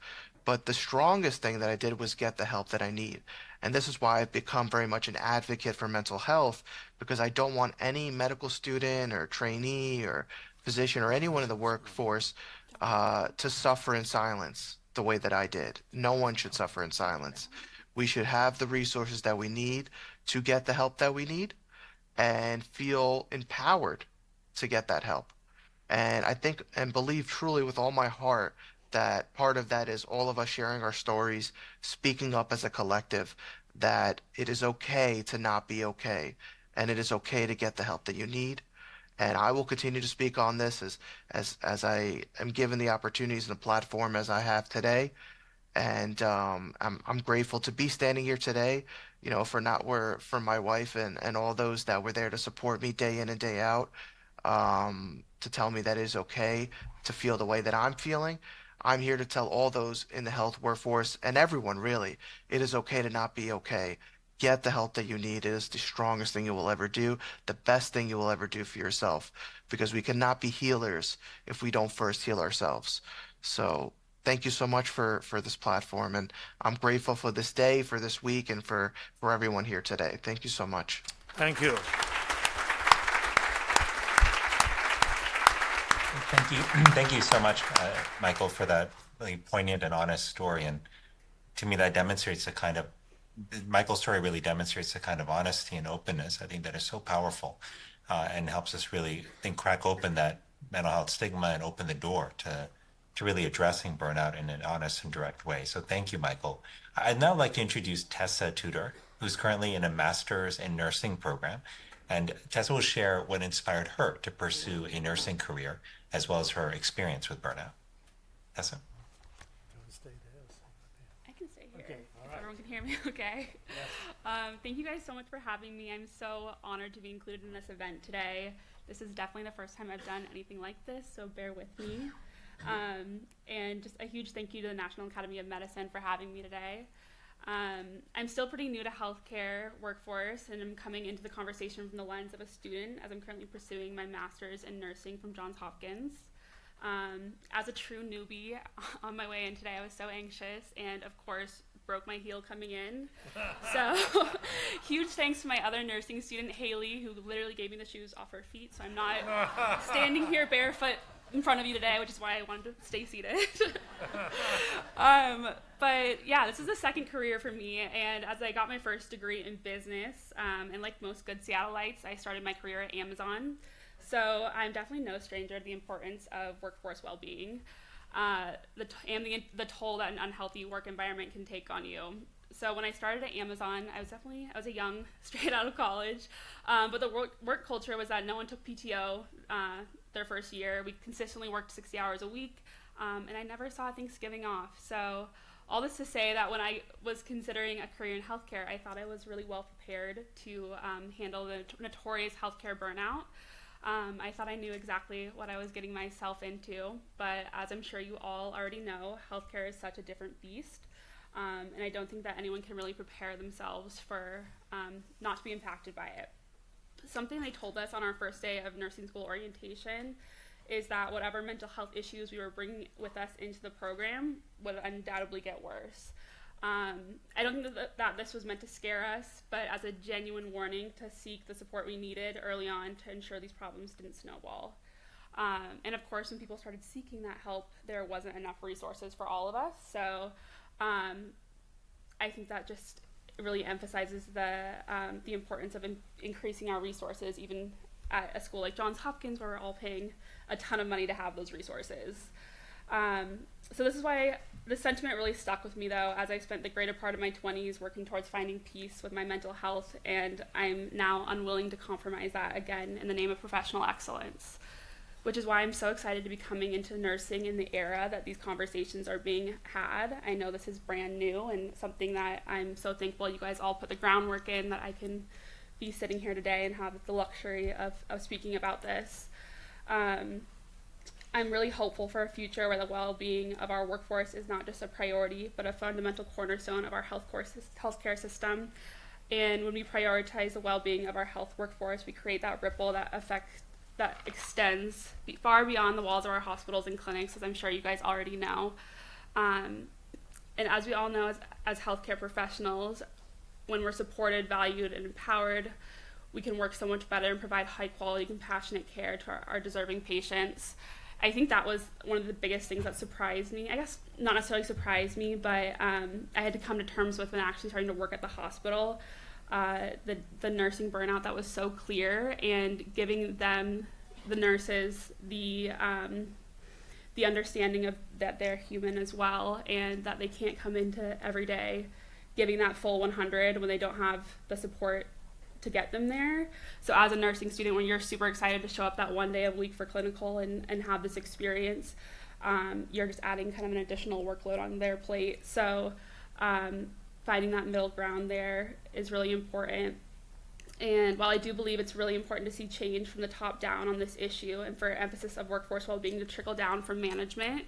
But the strongest thing that I did was get the help that I need. And this is why I've become very much an advocate for mental health, because I don't want any medical student or trainee or physician or anyone in the workforce to suffer in silence the way that I did. No one should suffer in silence. We should have the resources that we need to get the help that we need and feel empowered to get that help. And I think and believe truly with all my heart that part of that is all of us sharing our stories, speaking up as a collective, that it is okay to not be okay, and it is okay to get the help that you need. And I will continue to speak on this as I am given the opportunities and the platform as I have today. And I'm grateful to be standing here today, for not were for my wife and all those that were there to support me day in and day out, to tell me that it is okay to feel the way that I'm feeling. I'm here to tell all those in the health workforce and everyone really, it is okay to not be okay. Get the help that you need. It is the strongest thing you will ever do, the best thing you will ever do for yourself, because we cannot be healers if we don't first heal ourselves. So thank you so much for this platform, and I'm grateful for this day, for this week, and for everyone here today. Thank you so much. Thank you. Thank you. Thank you so much, Michael, for that really poignant and honest story. And to me, that demonstrates the kind of, Michael's story really demonstrates the kind of honesty and openness, I think, that is so powerful, and helps us really crack open that mental health stigma and open the door to really addressing burnout in an honest and direct way. So thank you, Michael. I'd now like to introduce Tessa Tudor, who's currently in a master's in nursing program. And Tessa will share what inspired her to pursue a nursing career, as well as her experience with burnout. Tessa? I can stay here. Okay, if everyone can hear me okay. Yes. Thank you guys so much for having me. I'm so honored to be included in this event today. This is definitely the first time I've done anything like this, so bear with me. And just a huge thank you to the National Academy of Medicine for having me today. I'm still pretty new to healthcare workforce, and I'm coming into the conversation from the lens of a student, as I'm currently pursuing my master's in nursing from Johns Hopkins. As a true newbie on my way in today, I was so anxious and, of course, broke my heel coming in. So huge thanks to my other nursing student, Haley, who literally gave me the shoes off her feet, so I'm not standing here barefoot in front of you today, which is why I wanted to stay seated. But yeah, this is the second career for me, and as I got my first degree in business, and like most good Seattleites, I started my career at Amazon. So I'm definitely no stranger to the importance of workforce well-being, the toll that an unhealthy work environment can take on you. So when I started at Amazon, I was a young, straight out of college, but the work culture was that no one took PTO their first year. We consistently worked 60 hours a week, and I never saw Thanksgiving off. So all this to say that when I was considering a career in healthcare, I thought I was really well prepared to handle the notorious healthcare burnout. I thought I knew exactly what I was getting myself into, but as I'm sure you all already know, healthcare is such a different beast, and I don't think that anyone can really prepare themselves for not to be impacted by it. Something they told us on our first day of nursing school orientation is that whatever mental health issues we were bringing with us into the program would undoubtedly get worse. I don't think that this was meant to scare us, but as a genuine warning to seek the support we needed early on to ensure these problems didn't snowball. And of course, when people started seeking that help, there wasn't enough resources for all of us. So I think that just really emphasizes the importance of increasing our resources, even at a school like Johns Hopkins, where we're all paying a ton of money to have those resources. So this is why the sentiment really stuck with me, though, as I spent the greater part of my 20s working towards finding peace with my mental health, and I'm now unwilling to compromise that again in the name of professional excellence, which is why I'm so excited to be coming into nursing in the era that these conversations are being had. I know this is brand new and something that I'm so thankful you guys all put the groundwork in, that I can be sitting here today and have the luxury of speaking about this. I'm really hopeful for a future where the well-being of our workforce is not just a priority, but a fundamental cornerstone of our healthcare system. And when we prioritize the well-being of our health workforce, we create that ripple that extends far beyond the walls of our hospitals and clinics, as I'm sure you guys already know. And as we all know, as healthcare professionals, when we're supported, valued, and empowered, we can work so much better and provide high-quality, compassionate care to our deserving patients. I think that was one of the biggest things that surprised me. I guess not necessarily surprised me, but I had to come to terms with when actually starting to work at the hospital. The nursing burnout that was so clear, and giving them, the nurses, the understanding of that they're human as well, and that they can't come into every day giving that full 100 when they don't have the support to get them there. So as a nursing student, when you're super excited to show up that one day a week for clinical and have this experience, you're just adding kind of an additional workload on their plate. So finding that middle ground there is really important. And while I do believe it's really important to see change from the top down on this issue and for emphasis of workforce well-being to trickle down from management,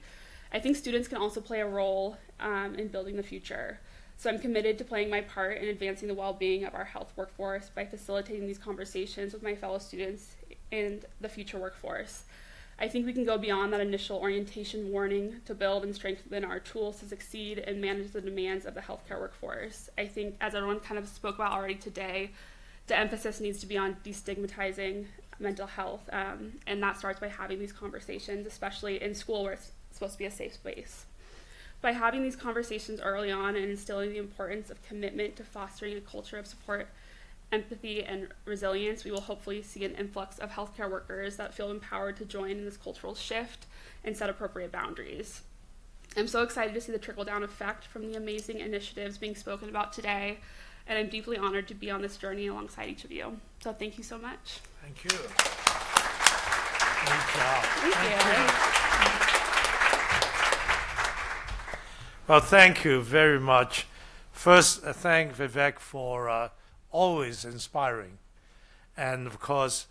I think students can also play a role in building the future. So I'm committed to playing my part in advancing the well-being of our health workforce by facilitating these conversations with my fellow students and the future workforce. I think we can go beyond that initial orientation warning to build and strengthen our tools to succeed and manage the demands of the healthcare workforce. I think, as everyone kind of spoke about already today, the emphasis needs to be on destigmatizing mental health, and that starts by having these conversations, especially in school where it's supposed to be a safe space. By having these conversations early on and instilling the importance of commitment to fostering a culture of support, empathy, and resilience, we will hopefully see an influx of healthcare workers that feel empowered to join in this cultural shift and set appropriate boundaries. I'm so excited to see the trickle-down effect from the amazing initiatives being spoken about today, and I'm deeply honored to be on this journey alongside each of you. So thank you so much. Thank you. Great job. Thank you. Well, thank you very much. First, thank Vivek for always inspiring. And of course,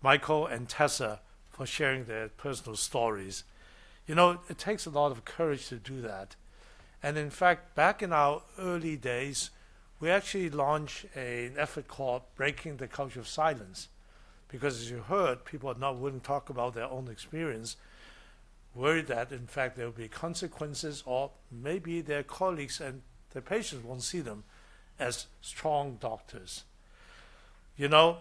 Michael and Tessa for sharing their personal stories. You know, it takes a lot of courage to do that. And in fact, back in our early days, we actually launched an effort called Breaking the Culture of Silence. Because as you heard, people are not willing to talk about their own experience, worried that in fact there will be consequences, or maybe their colleagues and their patients won't see them as strong doctors. You know,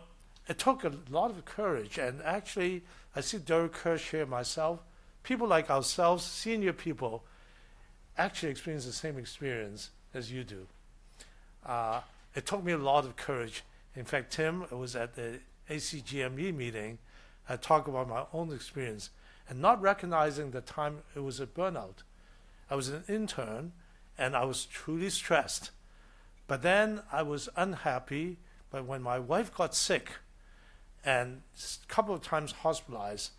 it took a lot of courage, and actually I see Derek Kirsch here myself. People like ourselves, senior people, actually experience the same experience as you do. It took me a lot of courage. In fact, Tim, it was at the ACGME meeting, I talked about my own experience and not recognizing the time it was a burnout. I was an intern and I was truly stressed. But then I was unhappy, but when my wife got sick and a couple of times hospitalized,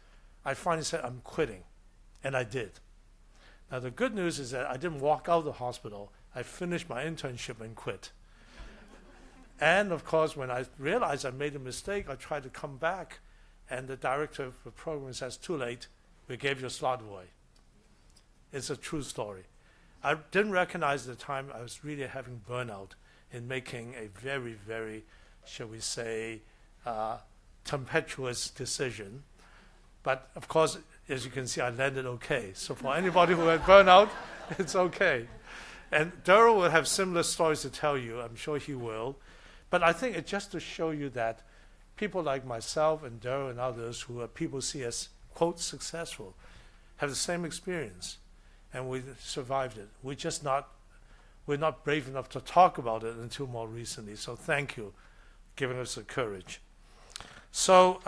I finally said, I'm quitting. And I did. Now the good news is that I didn't walk out of the hospital. I finished my internship and quit. And of course, when I realized I made a mistake, I tried to come back, and the director of the program says, too late, we gave you a slot away. It's a true story. I didn't recognize at the time I was really having burnout in making a very, very, shall we say, tempestuous decision. But of course, as you can see, I landed okay. So for anybody who had burnout, it's okay. And Daryl will have similar stories to tell you. I'm sure he will. But I think it's just to show you that people like myself and Daryl and others who are people see as, quote, successful, have the same experience. And we survived it. We're not brave enough to talk about it until more recently. So thank you, giving us the courage. So,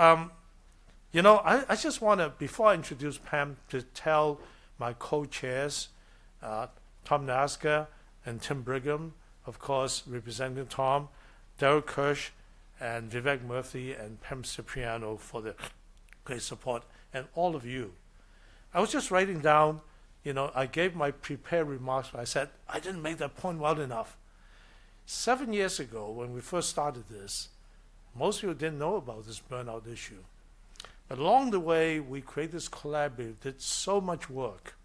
you know, I just want to, before I introduce Pam, to tell my co-chairs, Tom Naska and Tim Brigham, of course, representing Tom, Daryl Kirsch, and Vivek Murthy, and Pam Cipriano for the great support, and all of you. I was just writing down, you know, I gave my prepared remarks, but I said, I didn't make that point well enough. 7 years ago, when we first started this, most people didn't know about this burnout issue. But along the way, we created this collaborative, did so much work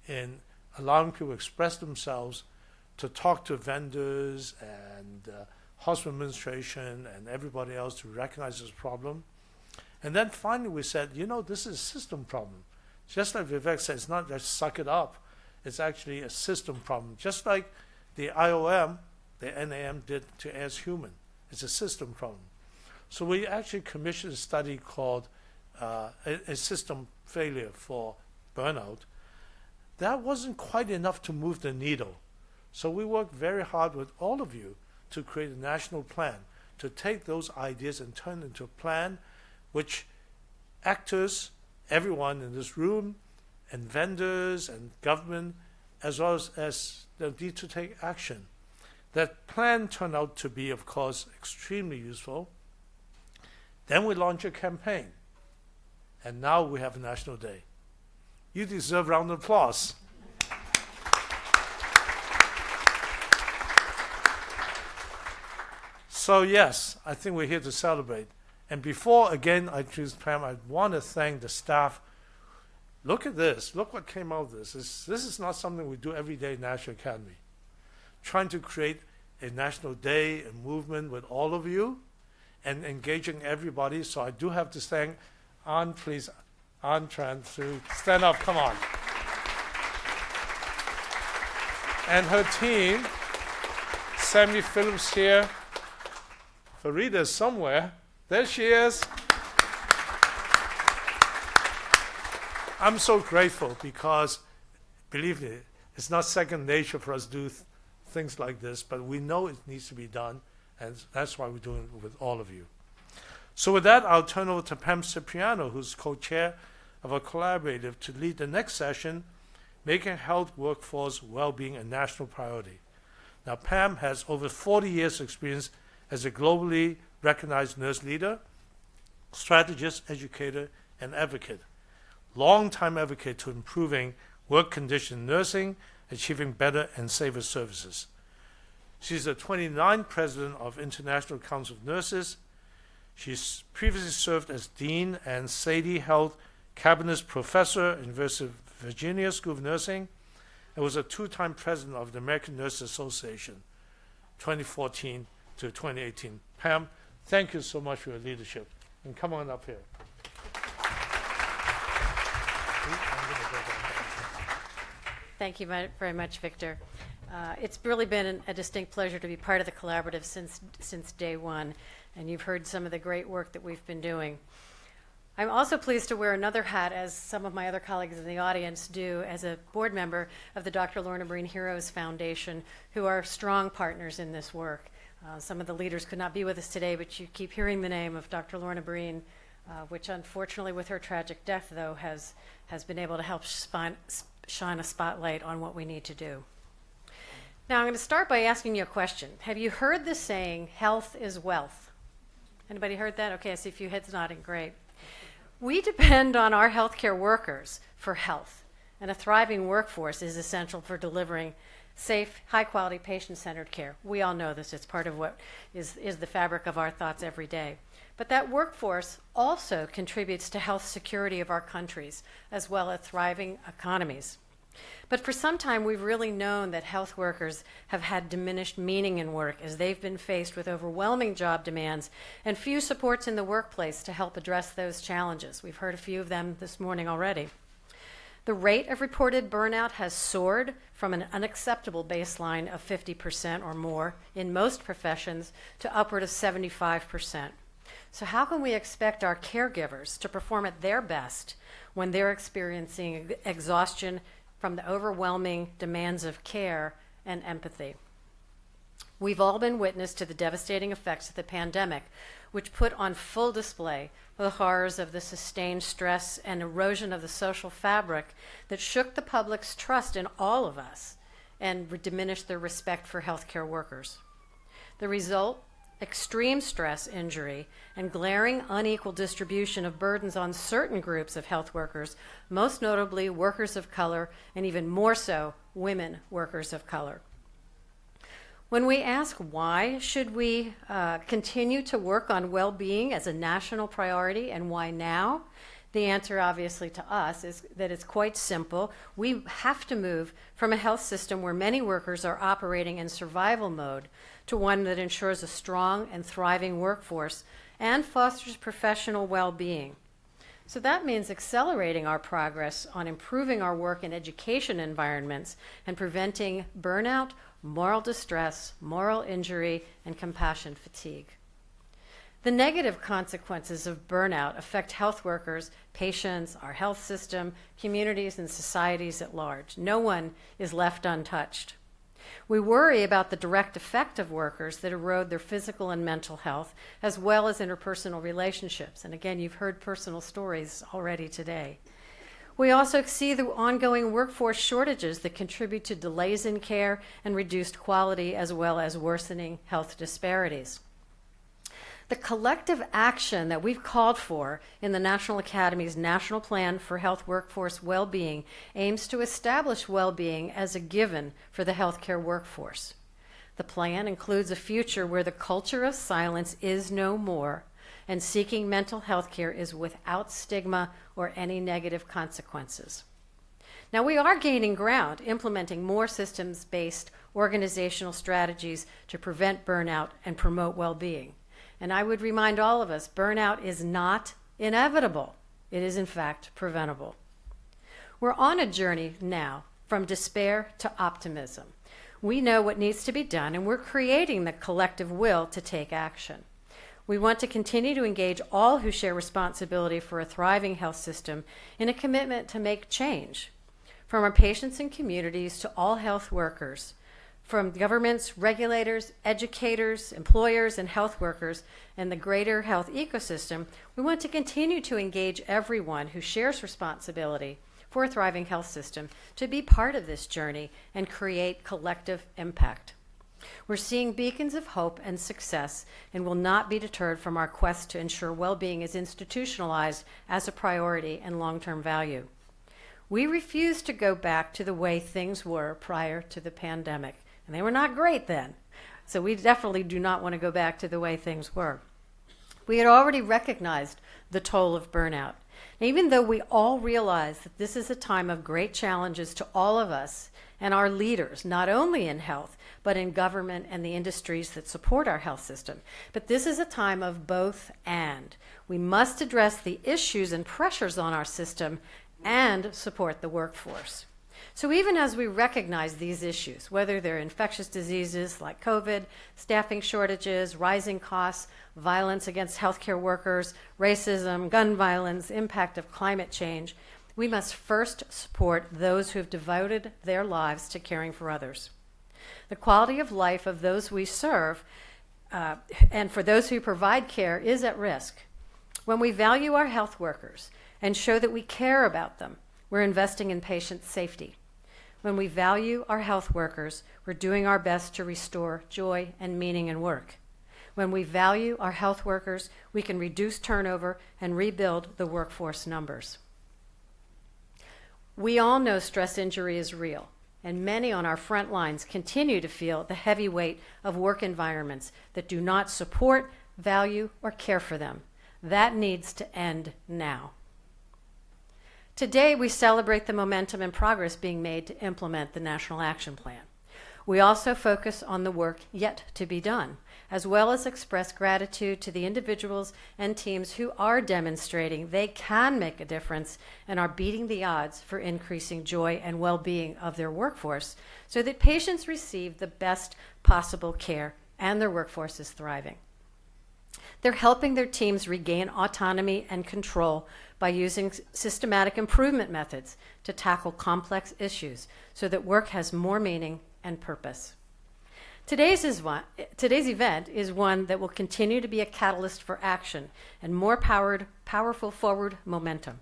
in allowing people to express themselves, to talk to vendors and hospital administration and everybody else to recognize this problem. And then finally we said, you know, this is a system problem. Just like Vivek said, it's not just suck it up. It's actually a system problem. Just like the IOM, the NAM did to As Human. It's a system problem. So we actually commissioned a study called a system failure for burnout. That wasn't quite enough to move the needle. So we worked very hard with all of you to create a national plan, to take those ideas and turn into a plan which actors, everyone in this room, and vendors and government, as well as the need to take action. That plan turned out to be, of course, extremely useful. Then we launched a campaign, and now we have a National Day. You deserve a round of applause. So yes, I think we're here to celebrate. And before, again, I choose Pam, I want to thank the staff. Look at this. Look what came out of this. This is not something we do every day in National Academy. Trying to create a National Day, a movement with all of you, and engaging everybody. So I do have to thank Ann, please, Ann Tran, to stand up, come on. And her team, Sammy Phillips here, Farida somewhere, there she is. I'm so grateful because, believe me, it's not second nature for us to do things like this, but we know it needs to be done, and that's why we're doing it with all of you. So with that, I'll turn over to Pam Cipriano, who's co-chair of our collaborative, to lead the next session, Making Health Workforce Well-Being a National Priority. Now, Pam has over 40 years' experience as a globally recognized nurse leader, strategist, educator, and advocate. Long-time advocate to improving work condition nursing, achieving better and safer services. She's the 29th president of International Council of Nurses. She's previously served as dean and Sadie Health Cabinet Professor at University of Virginia School of Nursing, and was a two-time president of the American Nurses Association, 2014 to 2018. Pam, thank you so much for your leadership. And come on up here. Thank you very much, Victor. It's really been a distinct pleasure to be part of the collaborative since day one, and you've heard some of the great work that we've been doing. I'm also pleased to wear another hat, as some of my other colleagues in the audience do, as a board member of the Dr. Lorna Breen Heroes Foundation, who are strong partners in this work. Some of the leaders could not be with us today, but you keep hearing the name of Dr. Lorna Breen, which unfortunately with her tragic death, though, has been able to help shine a spotlight on what we need to do. Now, I'm going to start by asking you a question. Have you heard the saying, health is wealth? Anybody heard that? Okay, I see a few heads nodding. Great. We depend on our healthcare workers for health, and a thriving workforce is essential for delivering safe, high-quality, patient-centered care. We all know this. It's part of what is the fabric of our thoughts every day. But that workforce also contributes to health security of our countries, as well as thriving economies. But for some time, we've really known that health workers have had diminished meaning in work as they've been faced with overwhelming job demands and few supports in the workplace to help address those challenges. We've heard a few of them this morning already. The rate of reported burnout has soared from an unacceptable baseline of 50% or more in most professions to upward of 75%. So how can we expect our caregivers to perform at their best when they're experiencing exhaustion from the overwhelming demands of care and empathy? We've all been witness to the devastating effects of the pandemic, which put on full display the horrors of the sustained stress and erosion of the social fabric that shook the public's trust in all of us and diminished their respect for healthcare workers. The result? Extreme stress injury and glaring unequal distribution of burdens on certain groups of health workers, most notably workers of color, and even more so, women workers of color. When we ask why should we continue to work on well-being as a national priority and why now, the answer obviously to us is that it's quite simple. We have to move from a health system where many workers are operating in survival mode to one that ensures a strong and thriving workforce and fosters professional well-being. So that means accelerating our progress on improving our work and education environments and preventing burnout, moral distress, moral injury, and compassion fatigue. The negative consequences of burnout affect health workers, patients, our health system, communities, and societies at large. No one is left untouched. We worry about the direct effect of workers that erode their physical and mental health, as well as interpersonal relationships. And again, you've heard personal stories already today. We also see the ongoing workforce shortages that contribute to delays in care and reduced quality, as well as worsening health disparities. The collective action that we've called for in the National Academy's National Plan for Health Workforce Well-Being aims to establish well-being as a given for the healthcare workforce. The plan includes a future where the culture of silence is no more, and seeking mental health care is without stigma or any negative consequences. Now, we are gaining ground, implementing more systems-based organizational strategies to prevent burnout and promote well-being. And I would remind all of us, burnout is not inevitable. It is, in fact, preventable. We're on a journey now from despair to optimism. We know what needs to be done, and we're creating the collective will to take action. We want to continue to engage all who share responsibility for a thriving health system in a commitment to make change. From our patients and communities to all health workers, from governments, regulators, educators, employers, and health workers, and the greater health ecosystem, we want to continue to engage everyone who shares responsibility for a thriving health system to be part of this journey and create collective impact. We're seeing beacons of hope and success and will not be deterred from our quest to ensure well-being is institutionalized as a priority and long-term value. We refuse to go back to the way things were prior to the pandemic, and they were not great then. So we definitely do not want to go back to the way things were. We had already recognized the toll of burnout. And even though we all realize that this is a time of great challenges to all of us and our leaders, not only in health, but in government and the industries that support our health system. But this is a time of both and. We must address the issues and pressures on our system and support the workforce. So even as we recognize these issues, whether they're infectious diseases like COVID, staffing shortages, rising costs, violence against healthcare workers, racism, gun violence, impact of climate change, we must first support those who have devoted their lives to caring for others. The quality of life of those we serve and for those who provide care is at risk. When we value our health workers and show that we care about them, we're investing in patient safety. When we value our health workers, we're doing our best to restore joy and meaning in work. When we value our health workers, we can reduce turnover and rebuild the workforce numbers. We all know stress injury is real, and many on our front lines continue to feel the heavy weight of work environments that do not support, value, or care for them. That needs to end now. Today, we celebrate the momentum and progress being made to implement the National Action Plan. We also focus on the work yet to be done, as well as express gratitude to the individuals and teams who are demonstrating they can make a difference and are beating the odds for increasing joy and well-being of their workforce so that patients receive the best possible care and their workforce is thriving. They're helping their teams regain autonomy and control by using systematic improvement methods to tackle complex issues so that work has more meaning and purpose. Today's event is one that will continue to be a catalyst for action and more powerful forward momentum.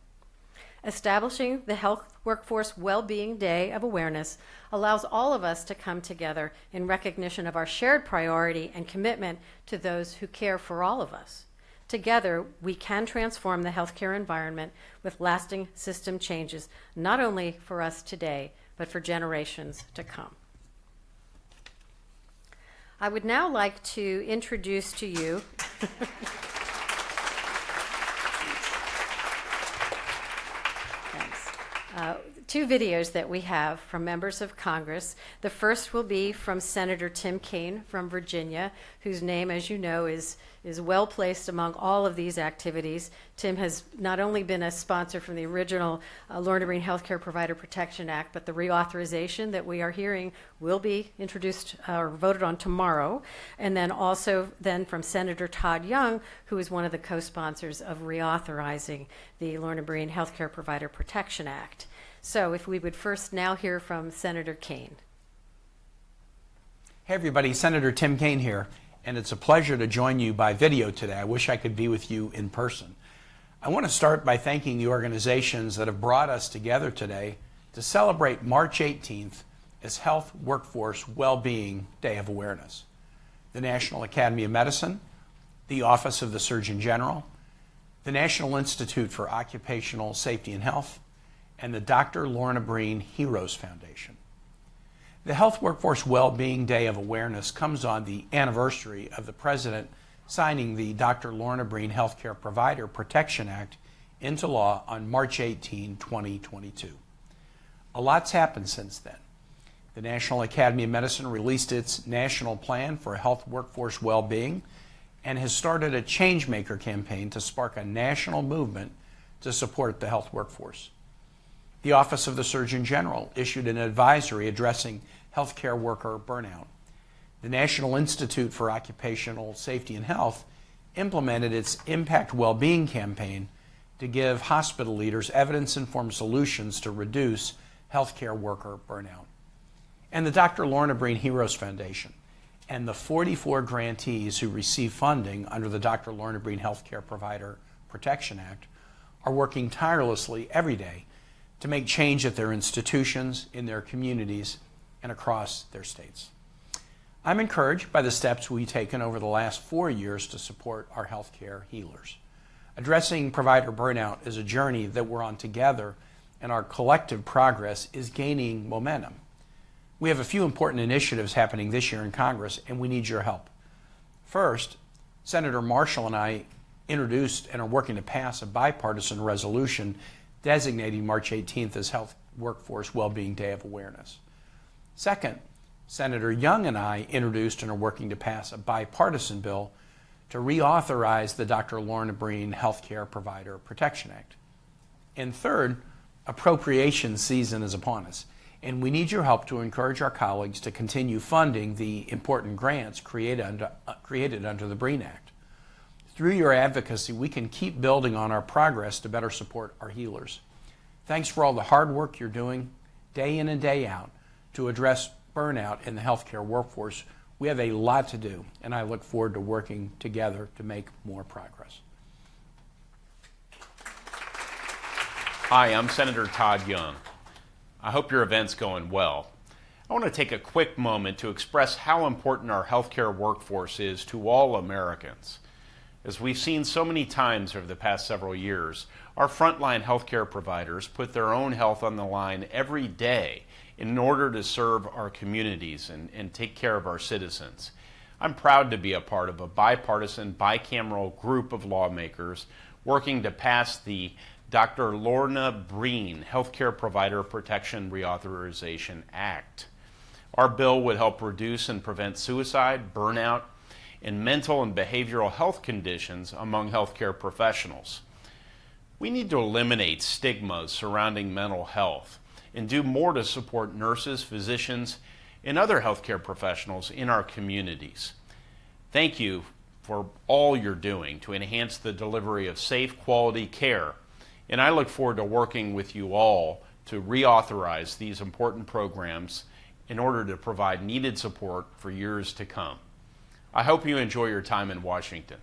Establishing the Health Workforce Well-Being Day of Awareness allows all of us to come together in recognition of our shared priority and commitment to those who care for all of us. Together, we can transform the healthcare environment with lasting system changes, not only for us today, but for generations to come. I would now like to introduce to you two videos that we have from members of Congress. The first will be from Senator Tim Kaine from Virginia, whose name, as you know, is well placed among all of these activities. Tim has not only been a sponsor from the original Lorna Breen Healthcare Provider Protection Act, but the reauthorization that we are hearing will be introduced or voted on tomorrow. And then also then from Senator Todd Young, who is one of the co-sponsors of reauthorizing the Lorna Breen Healthcare Provider Protection Act. So if we would first now hear from Senator Kaine. Hey everybody, Senator Tim Kaine here, and it's a pleasure to join you by video today. I wish I could be with you in person. I want to start by thanking the organizations that have brought us together today to celebrate March 18th as Health Workforce Wellbeing Day of Awareness. The National Academy of Medicine, the Office of the Surgeon General, the National Institute for Occupational Safety and Health, and the Dr. Lorna Breen Heroes Foundation. The Health Workforce Wellbeing Day of Awareness comes on the anniversary of the President signing the Dr. Lorna Breen Healthcare Provider Protection Act into law on March 18, 2022. A lot's happened since then. The National Academy of Medicine released its National Plan for Health Workforce Wellbeing and has started a Changemaker campaign to spark a national movement to support the health workforce. The Office of the Surgeon General issued an advisory addressing healthcare worker burnout. The National Institute for Occupational Safety and Health implemented its Impact Wellbeing campaign to give hospital leaders evidence-informed solutions to reduce healthcare worker burnout. And the Dr. Lorna Breen Heroes Foundation and the 44 grantees who receive funding under the Dr. Lorna Breen Healthcare Provider Protection Act are working tirelessly every day to make change at their institutions, in their communities, and across their states. I'm encouraged by the steps we've taken over the last 4 years to support our healthcare healers. Addressing provider burnout is a journey that we're on together, and our collective progress is gaining momentum. We have a few important initiatives happening this year in Congress, and we need your help. First, Senator Marshall and I introduced and are working to pass a bipartisan resolution designating March 18th as Health Workforce Wellbeing Day of Awareness. Second, Senator Young and I introduced and are working to pass a bipartisan bill to reauthorize the Dr. Lorna Breen Healthcare Provider Protection Act. And third, appropriation season is upon us, and we need your help to encourage our colleagues to continue funding the important grants created under the Breen Act. Through your advocacy, we can keep building on our progress to better support our healers. Thanks for all the hard work you're doing, day in and day out, to address burnout in the healthcare workforce. We have a lot to do, and I look forward to working together to make more progress. Hi, I'm Senator Todd Young. I hope your event's going well. I want to take a quick moment to express how important our healthcare workforce is to all Americans. As we've seen so many times over the past several years, our frontline healthcare providers put their own health on the line every day in order to serve our communities and take care of our citizens. I'm proud to be a part of a bipartisan, bicameral group of lawmakers working to pass the Dr. Lorna Breen Healthcare Provider Protection Reauthorization Act. Our bill would help reduce and prevent suicide, burnout, and mental and behavioral health conditions among healthcare professionals. We need to eliminate stigmas surrounding mental health and do more to support nurses, physicians, and other healthcare professionals in our communities. Thank you for all you're doing to enhance the delivery of safe, quality care, and I look forward to working with you all to reauthorize these important programs in order to provide needed support for years to come. I hope you enjoy your time in Washington.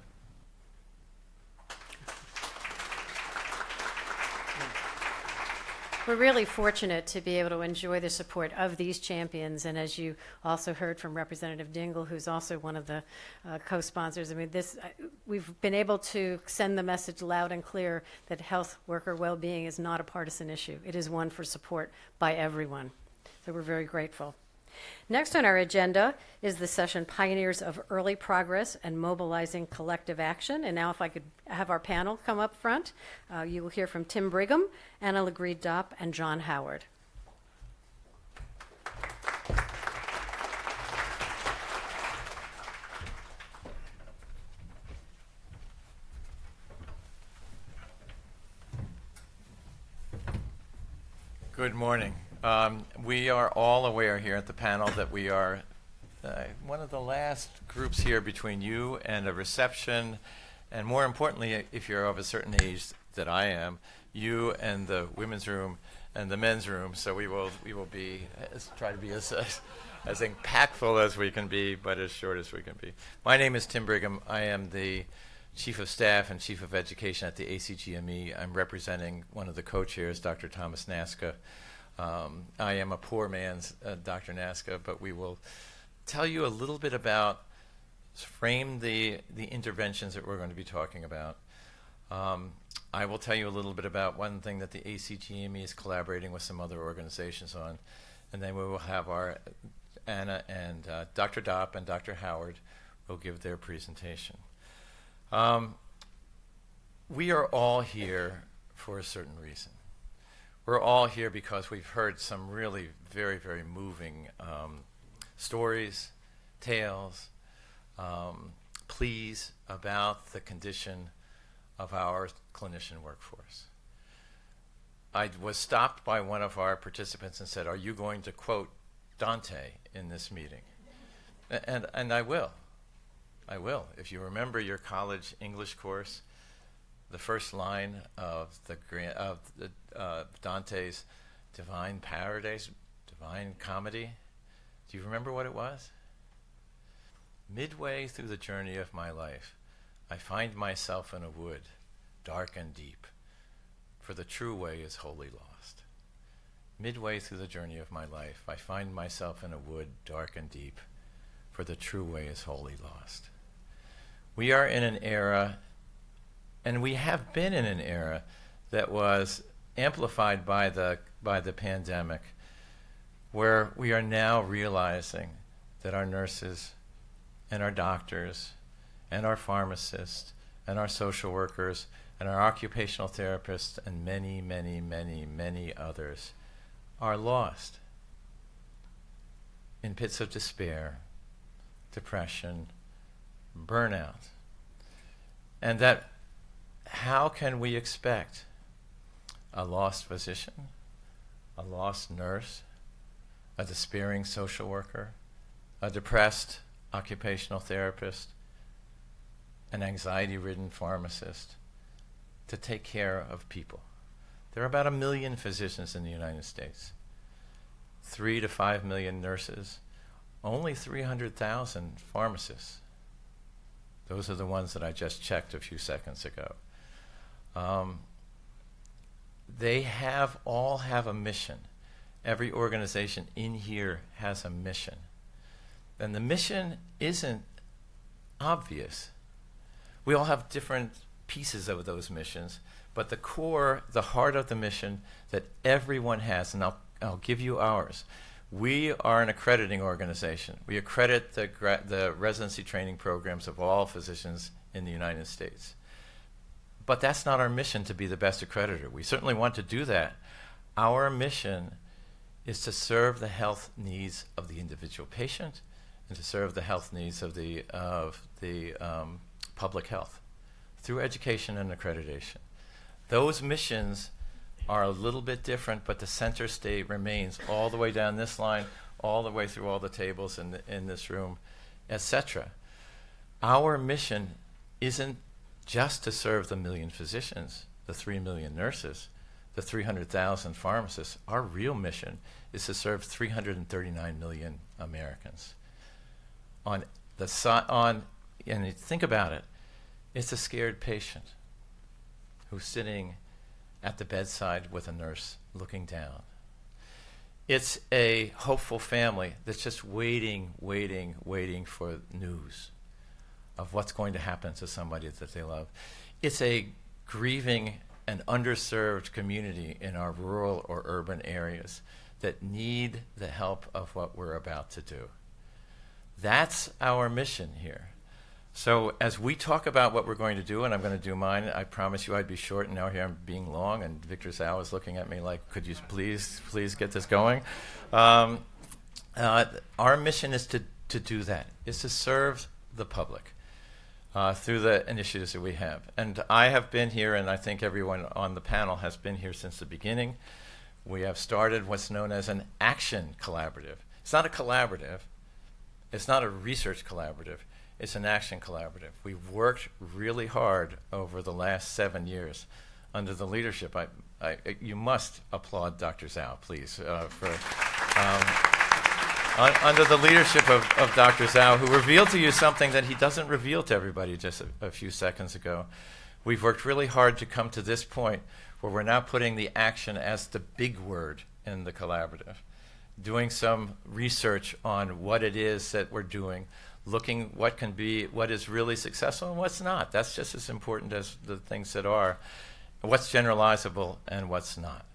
We're really fortunate to be able to enjoy the support of these champions, and as you also heard from Representative Dingell, who's also one of the co-sponsors, I mean, we've been able to send the message loud and clear that health worker well-being is not a partisan issue. It is one for support by everyone. So we're very grateful. Next on our agenda is the session Pioneers of Early Progress and Mobilizing Collective Action. And now if I could have our panel come up front, you will hear from Tim Brigham, Anna Legreed-Dopp, and John Howard. Good morning. We are all aware here at the panel that we are one of the last groups here between you and a reception, and more importantly, if you're of a certain age that I am, you and the women's room and the men's room. So we will be try to be as impactful as we can be, but as short as we can be. My name is Tim Brigham. I am the Chief of Staff and Chief of Education at the ACGME. I'm representing one of the co-chairs, Dr. Thomas Naska. I am a poor man's Dr. Naska, but we will tell you a little bit about, frame the interventions that we're going to be talking about. I will tell you a little bit about one thing that the ACGME is collaborating with some other organizations on, and then we will have our Anna and Dr. Dopp and Dr. Howard will give their presentation. We are all here for a certain reason. We're all here because we've heard some really very, very moving stories, tales, pleas about the condition of our clinician workforce. I was stopped by one of our participants and said, "Are you going to quote Dante in this meeting?" And I will. I will. If you remember your college English course, the first line of Dante's Divine Paradise, Divine Comedy, do you remember what it was? Midway through the journey of my life, I find myself in a wood, dark and deep, for the true way is wholly lost. Midway through the journey of my life, I find myself in a wood, dark and deep, for the true way is wholly lost. We are in an era, and we have been in an era, that was amplified by the pandemic, where we are now realizing that our nurses and our doctors and our pharmacists and our social workers and our occupational therapists and many, many, many, many others are lost in pits of despair, depression, burnout. And that how can we expect a lost physician, a lost nurse, a despairing social worker, a depressed occupational therapist, an anxiety-ridden pharmacist to take care of people? There are about 1 million physicians in the United States, 3 to 5 million nurses, only 300,000 pharmacists. Those are the ones that I just checked a few seconds ago. They all have a mission. Every organization in here has a mission. And the mission isn't obvious. We all have different pieces of those missions, but the core, the heart of the mission that everyone has, and I'll give you ours. We are an accrediting organization. We accredit the residency training programs of all physicians in the United States. But that's not our mission to be the best accreditor. We certainly want to do that. Our mission is to serve the health needs of the individual patient and to serve the health needs of the public health through education and accreditation. Those missions are a little bit different, but the center state remains all the way down this line, all the way through all the tables in this room, etc. Our mission isn't just to serve the 1 million physicians, the 3 million nurses, the 300,000 pharmacists. Our real mission is to serve 339 million Americans. And think about it, it's a scared patient who's sitting at the bedside with a nurse looking down. It's a hopeful family that's just waiting for news of what's going to happen to somebody that they love. It's a grieving and underserved community in our rural or urban areas that need the help of what we're about to do. That's our mission here. So as we talk about what we're going to do, and I'm going to do mine, I promise you I'd be short, and now here I'm being long, and Victor Zhao is looking at me like, could you please get this going? Our mission is to do that, is to serve the public through the initiatives that we have. And I have been here, and I think everyone on the panel has been here since the beginning. We have started what's known as an action collaborative. It's not a collaborative. It's not a research collaborative. It's an action collaborative. We've worked really hard over the last 7 years under the leadership. You must applaud Dr. Zhao, please, for under the leadership of Dr. Zhao, who revealed to you something that he doesn't reveal to everybody just a few seconds ago. We've worked really hard to come to this point where we're now putting the action as the big word in the collaborative, doing some research on what it is that we're doing, looking what is really successful and what's not. That's just as important as the things that are, what's generalizable and what's not.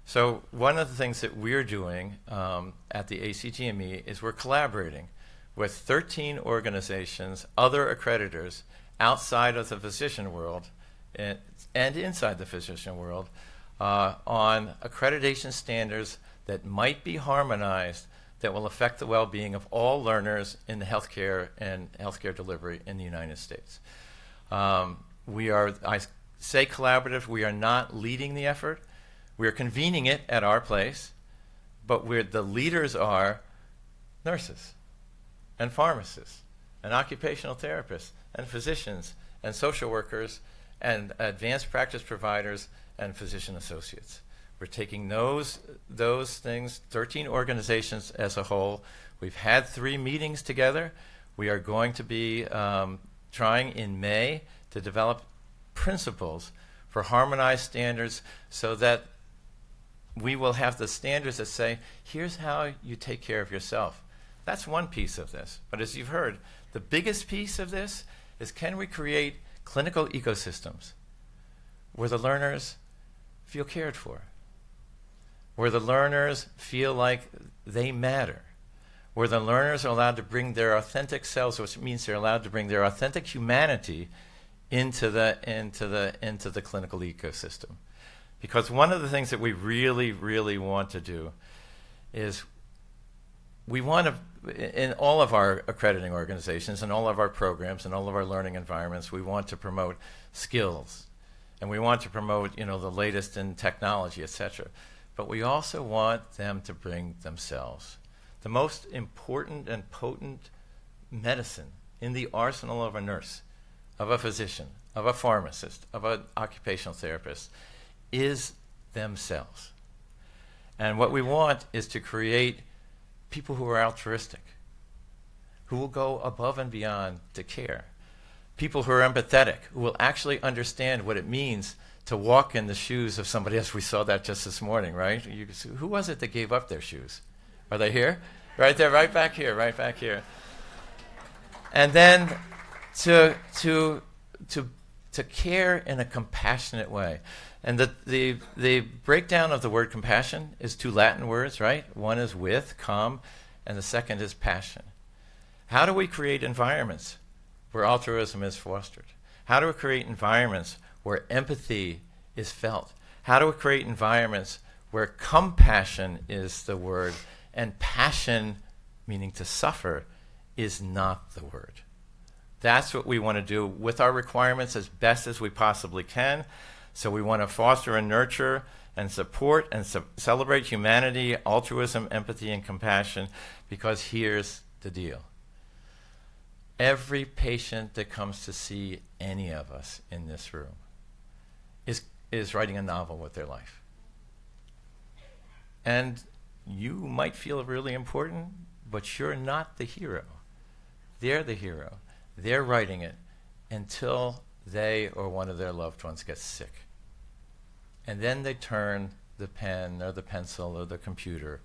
So one of the things that we're doing at the ACGME is we're collaborating with 13 organizations, other accreditors outside of the physician world and inside the physician world on accreditation standards that might be harmonized that will affect the well-being of all learners in the healthcare and healthcare delivery in the United States. I say collaborative, we are not leading the effort. We are convening it at our place, but the leaders are nurses and pharmacists and occupational therapists and physicians and social workers and advanced practice providers and physician associates. We're taking those things, 13 organizations as a whole. We've had 3 meetings together. We are going to be trying in May to develop principles for harmonized standards so that we will have the standards that say, here's how you take care of yourself. That's one piece of this. But as you've heard, the biggest piece of this is, can we create clinical ecosystems where the learners feel cared for, where the learners feel like they matter, where the learners are allowed to bring their authentic selves, which means they're allowed to bring their authentic humanity into the clinical ecosystem. Because one of the things that we really, really want to do is we want to, in all of our accrediting organizations and all of our programs and all of our learning environments, we want to promote skills and we want to promote, the latest in technology, etc. But we also want them to bring themselves. The most important and potent medicine in the arsenal of a nurse, of a physician, of a pharmacist, of an occupational therapist is themselves. And what we want is to create people who are altruistic, who will go above and beyond to care, people who are empathetic, who will actually understand what it means to walk in the shoes of somebody else. We saw that just this morning, right? Who was it that gave up their shoes? Are they here? Right there, right back here, right back here. And then to care in a compassionate way. And the breakdown of the word compassion is 2 Latin words, right? One is with, com, and the second is passion. How do we create environments where altruism is fostered? How do we create environments where empathy is felt? How do we create environments where compassion is the word and passion, meaning to suffer, is not the word? That's what we want to do with our requirements as best as we possibly can. So we want to foster and nurture and support and celebrate humanity, altruism, empathy, and compassion, because here's the deal. Every patient that comes to see any of us in this room is writing a novel with their life. And you might feel really important, but you're not the hero. They're the hero. They're writing it until they or one of their loved ones gets sick. And then they turn the pen or the pencil or the computer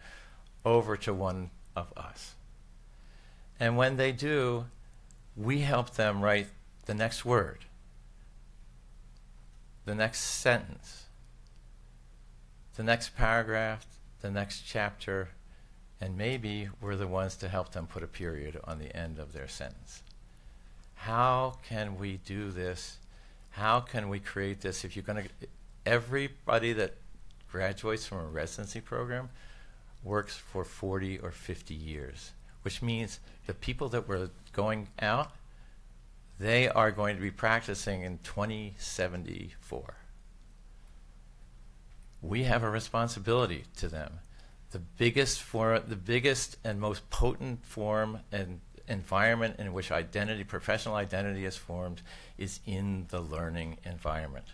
over to one of us. And when they do, we help them write the next word, the next sentence, the next paragraph, the next chapter, and maybe we're the ones to help them put a period on the end of their sentence. How can we do this? How can we create this? If you're going to, everybody that graduates from a residency program works for 40 or 50 years, which means the people that were going out, they are going to be practicing in 2074. We have a responsibility to them. The biggest and most potent form and environment in which professional identity is formed is in the learning environment.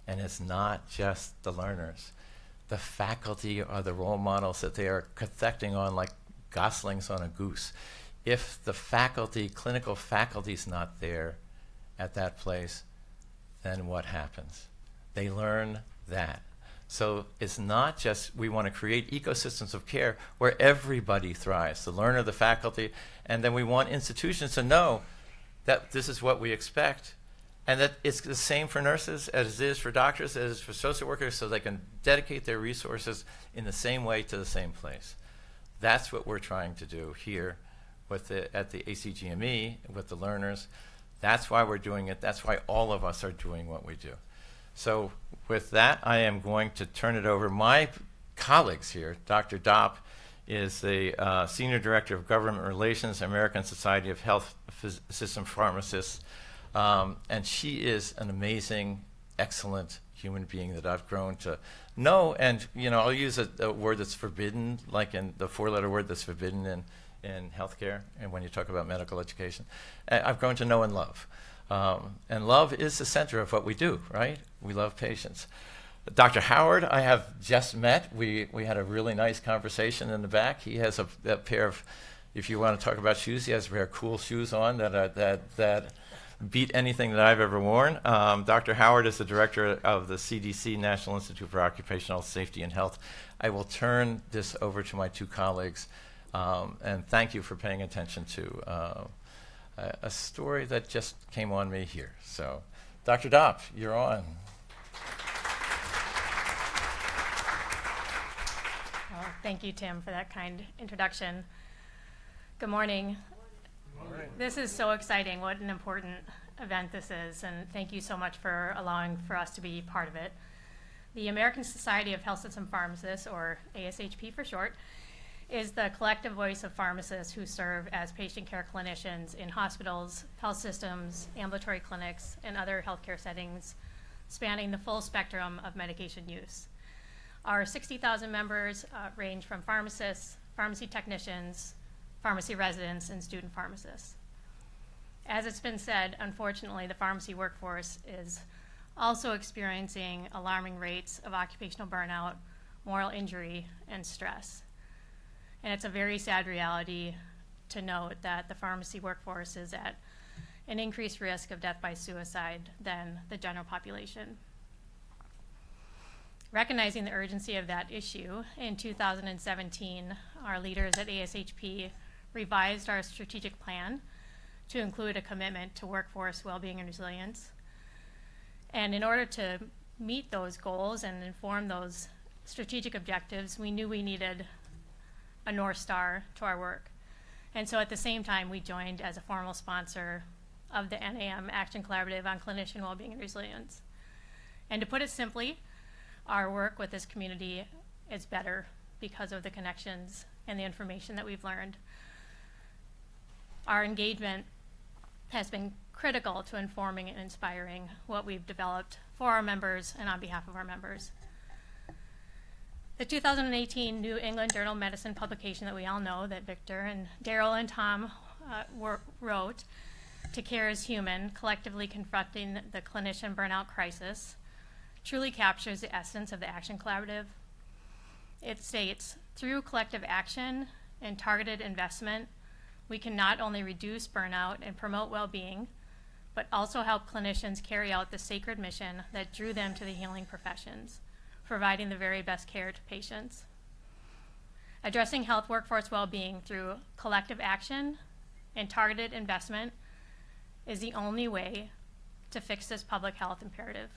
And it's not just the learners. The faculty are the role models that they are cathecting on like goslings on a goose. If the faculty, clinical faculty is not there at that place, then what happens? They learn that. So it's not just we want to create ecosystems of care where everybody thrives, the learner, the faculty, and then we want institutions to know that this is what we expect, and that it's the same for nurses as it is for doctors, as it is for social workers, so they can dedicate their resources in the same way to the same place. That's what we're trying to do here with at the ACGME, with the learners. That's why we're doing it. That's why all of us are doing what we do. So with that, I am going to turn it over. My colleagues here, Dr. Dopp is the Senior Director of Government Relations, American Society of Health System Pharmacists, and she is an amazing, excellent human being that I've grown to know. And I'll use a word that's forbidden, like in the four-letter word that's forbidden in healthcare, and when you talk about medical education, I've grown to know and love. And love is the center of what we do, right? We love patients. Dr. Howard, I have just met. We had a really nice conversation in the back. He has a pair of, if you want to talk about shoes, he has a pair of cool shoes on that beat anything that I've ever worn. Dr. Howard is the director of the CDC, National Institute for Occupational Safety and Health. I will turn this over to my two colleagues, and thank you for paying attention to a story that just came on me here. So, Dr. Dopp, you're on. Well, thank you, Tim, for that kind introduction. Good morning. Good morning. This is so exciting. What an important event this is, and thank you so much for allowing for us to be part of it. The American Society of Health System Pharmacists, or ASHP for short, is the collective voice of pharmacists who serve as patient care clinicians in hospitals, health systems, ambulatory clinics, and other healthcare settings, spanning the full spectrum of medication use. Our 60,000 members range from pharmacists, pharmacy technicians, pharmacy residents, and student pharmacists. As it's been said, unfortunately, the pharmacy workforce is also experiencing alarming rates of occupational burnout, moral injury, and stress. And it's a very sad reality to note that the pharmacy workforce is at an increased risk of death by suicide than the general population. Recognizing the urgency of that issue, in 2017, our leaders at ASHP revised our strategic plan to include a commitment to workforce well-being and resilience. And in order to meet those goals and inform those strategic objectives, we knew we needed a North Star to our work. And so at the same time, we joined as a formal sponsor of the NAM Action Collaborative on Clinician Wellbeing and Resilience. And to put it simply, our work with this community is better because of the connections and the information that we've learned. Our engagement has been critical to informing and inspiring what we've developed for our members and on behalf of our members. The 2018 New England Journal of Medicine publication that we all know that Victor and Daryl and Tom wrote, "To Care is Human, Collectively Confronting the Clinician Burnout Crisis," truly captures the essence of the Action Collaborative. It states, through collective action and targeted investment, we can not only reduce burnout and promote well-being, but also help clinicians carry out the sacred mission that drew them to the healing professions, providing the very best care to patients. Addressing health workforce well-being through collective action and targeted investment is the only way to fix this public health imperative.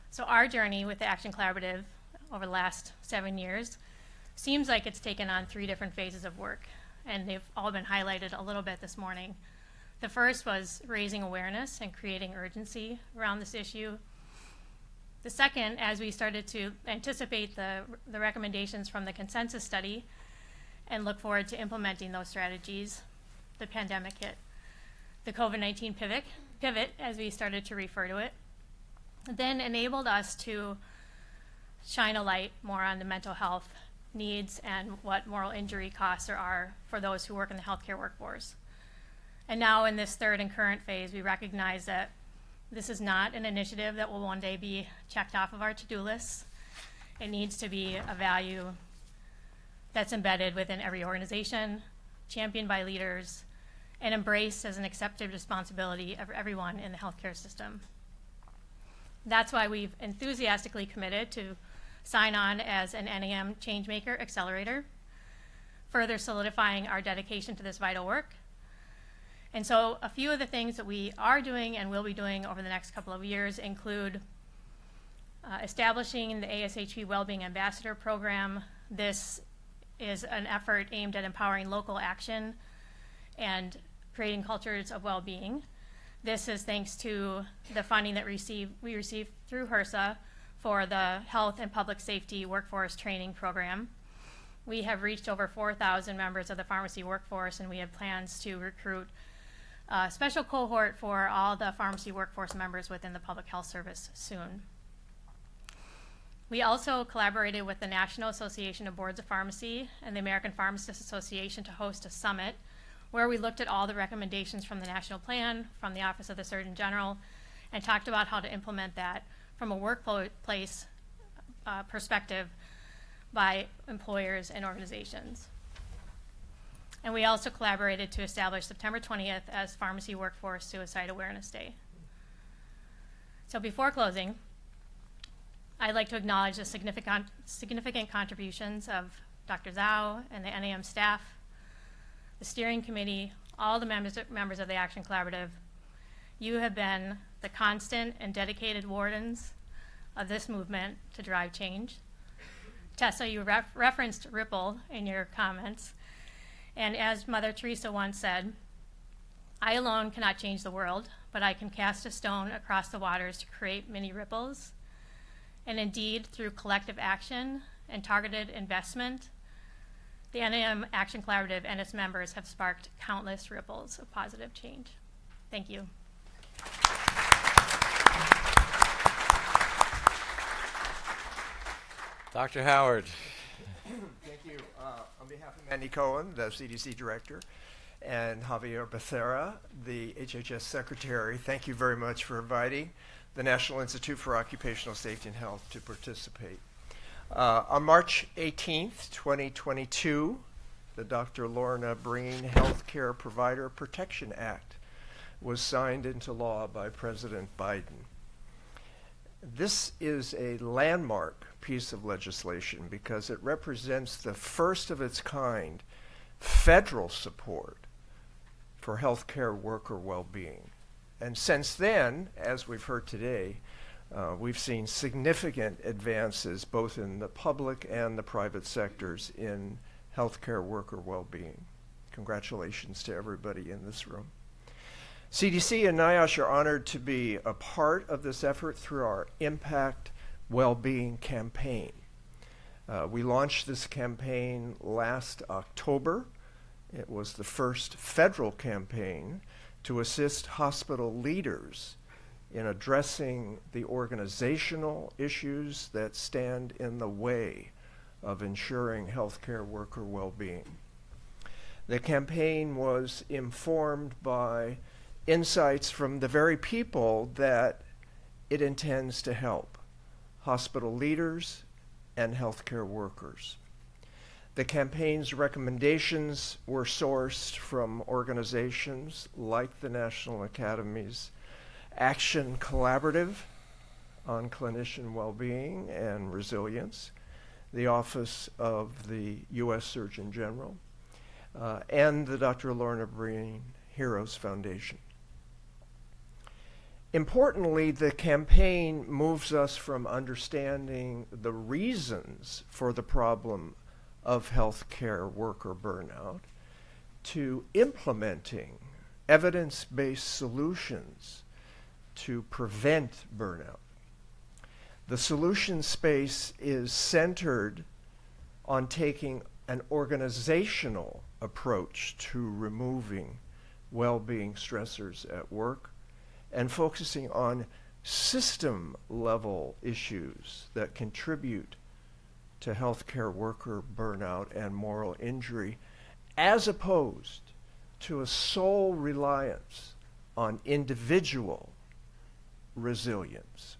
So our journey with the Action Collaborative over the last 7 years seems like it's taken on 3 different phases of work, and they've all been highlighted a little bit this morning. The first was raising awareness and creating urgency around this issue. The second, as we started to anticipate the recommendations from the consensus study and look forward to implementing those strategies, the pandemic hit. The COVID-19 pivot, as we started to refer to it, then enabled us to shine a light more on the mental health needs and what moral injury costs there are for those who work in the healthcare workforce. And now in this third and current phase, we recognize that this is not an initiative that will one day be checked off of our to-do lists. It needs to be a value that's embedded within every organization, championed by leaders, and embraced as an accepted responsibility of everyone in the healthcare system. That's why we've enthusiastically committed to sign on as an NAM Changemaker Accelerator, further solidifying our dedication to this vital work. And so a few of the things that we are doing and will be doing over the next couple of years include establishing the ASHP Wellbeing Ambassador Program. This is an effort aimed at empowering local action and creating cultures of well-being. This is thanks to the funding that we received through HRSA for the Health and Public Safety Workforce Training Program. We have reached over 4,000 members of the pharmacy workforce, and we have plans to recruit a special cohort for all the pharmacy workforce members within the Public Health Service soon. We also collaborated with the National Association of Boards of Pharmacy and the American Pharmacists Association to host a summit where we looked at all the recommendations from the national plan, from the Office of the Surgeon General, and talked about how to implement that from a workplace perspective by employers and organizations. And we also collaborated to establish September 20th as Pharmacy Workforce Suicide Awareness Day. So before closing, I'd like to acknowledge the significant contributions of Dr. Zhao and the NAM staff, the steering committee, all the members of the Action Collaborative. You have been the constant and dedicated wardens of this movement to drive change. Tessa, you referenced Ripple in your comments. And as Mother Teresa once said, I alone cannot change the world, but I can cast a stone across the waters to create many ripples. And indeed, through collective action and targeted investment, the NAM Action Collaborative and its members have sparked countless ripples of positive change. Thank you. Dr. Howard. Thank you. On behalf of Mandy Cohen, the CDC Director, and Javier Becerra, the HHS Secretary, thank you very much for inviting the National Institute for Occupational Safety and Health to participate. On March 18th, 2022, the Dr. Lorna Breen Healthcare Provider Protection Act was signed into law by President Biden. This is a landmark piece of legislation because it represents the first of its kind federal support for healthcare worker well-being. And since then, as we've heard today, we've seen significant advances both in the public and the private sectors in healthcare worker well-being. Congratulations to everybody in this room. CDC and NIOSH are honored to be a part of this effort through our Impact Wellbeing campaign. We launched this campaign last October. It was the first federal campaign to assist hospital leaders in addressing the organizational issues that stand in the way of ensuring healthcare worker well-being. The campaign was informed by insights from the very people that it intends to help, hospital leaders and healthcare workers. The campaign's recommendations were sourced from organizations like the National Academy's Action Collaborative on Clinician Wellbeing and Resilience, the Office of the U.S. Surgeon General, and the Dr. Lorna Breen Heroes Foundation. Importantly, the campaign moves us from understanding the reasons for the problem of healthcare worker burnout to implementing evidence-based solutions to prevent burnout. The solution space is centered on taking an organizational approach to removing well-being stressors at work and focusing on system-level issues that contribute to healthcare worker burnout and moral injury, as opposed to a sole reliance on individual resilience.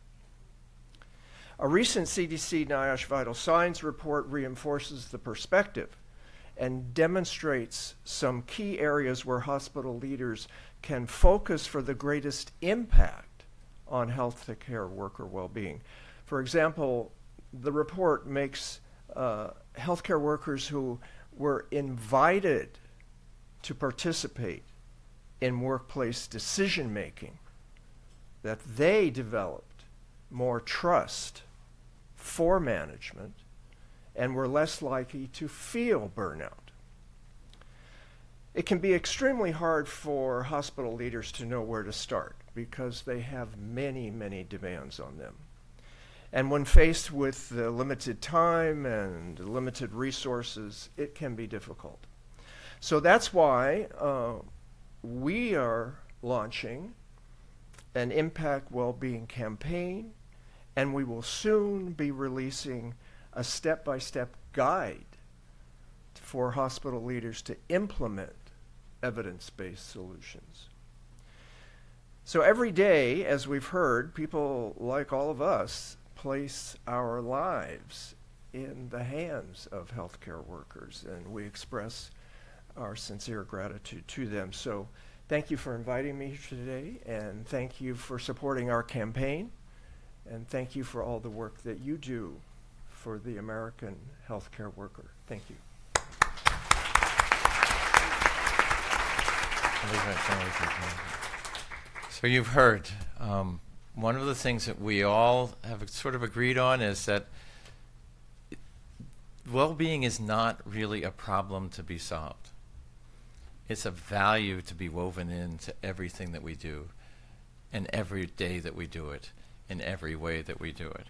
A recent CDC NIOSH Vital Signs report reinforces the perspective and demonstrates some key areas where hospital leaders can focus for the greatest impact on healthcare worker well-being. For example, the report makes healthcare workers who were invited to participate in workplace decision-making, that they developed more trust for management and were less likely to feel burnout. It can be extremely hard for hospital leaders to know where to start because they have many, many demands on them. And when faced with the limited time and limited resources, it can be difficult. So that's why we are launching an Impact Wellbeing campaign, and we will soon be releasing a step-by-step guide for hospital leaders to implement evidence-based solutions. So every day, as we've heard, people like all of us place our lives in the hands of healthcare workers, and we express our sincere gratitude to them. So thank you for inviting me here today, and thank you for supporting our campaign, and thank you for all the work that you do for the American healthcare worker. Thank you. So you've heard, one of the things that we all have sort of agreed on is that well-being is not really a problem to be solved. It's a value to be woven into everything that we do, and every day that we do it, in every way that we do it.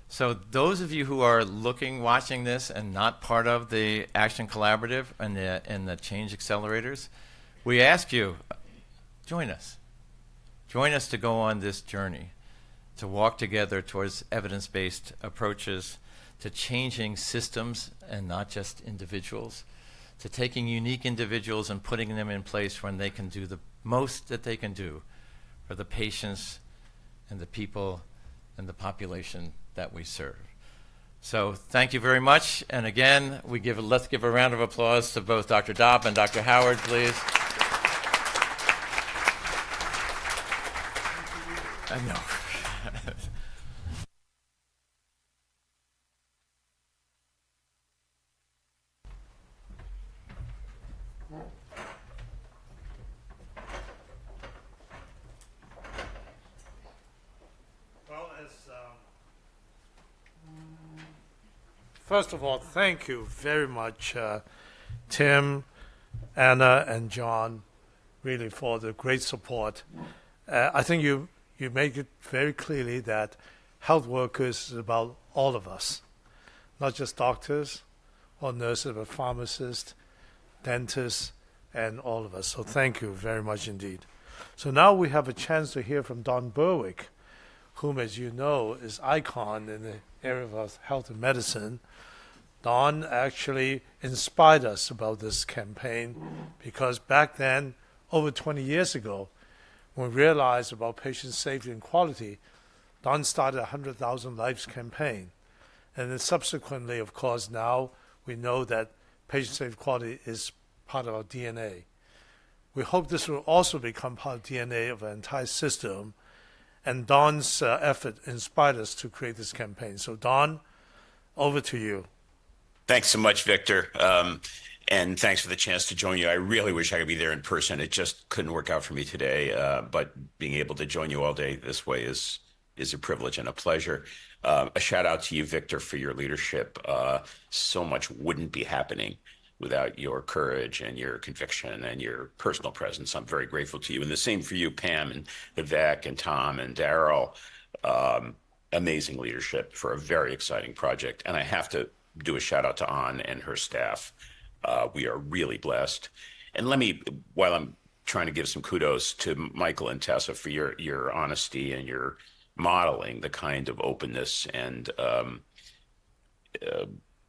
So those of you who are watching this and not part of the Action Collaborative and the Change Accelerators, we ask you, join us. Join us to go on this journey, to walk together towards evidence-based approaches, to changing systems and not just individuals, to taking unique individuals and putting them in place when they can do the most that they can do for the patients and the people and the population that we serve. So thank you very much. And again, let's give a round of applause to both Dr. Dopp and Dr. Howard, please. I know. First of all, thank you very much, Tim, Anna, and John, really for the great support. I think you make it very clearly that health workers is about all of us, not just doctors or nurses, but pharmacists, dentists, and all of us. So thank you very much indeed. So now we have a chance to hear from Don Berwick, whom, as you know, is icon in the area of health and medicine. Don actually inspired us about this campaign because back then, over 20 years ago, when we realized about patient safety and quality, Don started a 100,000 Lives campaign. And then subsequently, of course, now we know that patient safety quality is part of our DNA. We hope this will also become part of the DNA of our entire system. And Don's effort inspired us to create this campaign. So Don, over to you. Thanks so much, Victor. And thanks for the chance to join you. I really wish I could be there in person. It just couldn't work out for me today. But being able to join you all day this way is a privilege and a pleasure. A shout out to you, Victor, for your leadership. So much wouldn't be happening without your courage and your conviction and your personal presence. I'm very grateful to you. And the same for you, Pam and Vivek and Tom and Daryl. Amazing leadership for a very exciting project. And I have to do a shout out to Ann and her staff. We are really blessed. And let me, while I'm trying to give some kudos to Michael and Tessa for your honesty and your modeling the kind of openness and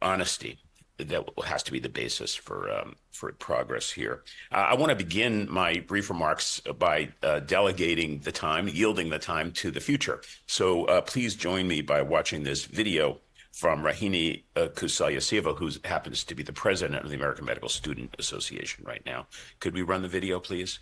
honesty that has to be the basis for progress here. I want to begin my brief remarks by delegating the time, yielding the time to the future. So please join me by watching this video from Rahini Kuselyaseva, who happens to be the president of the American Medical Student Association right now. Could we run the video, please?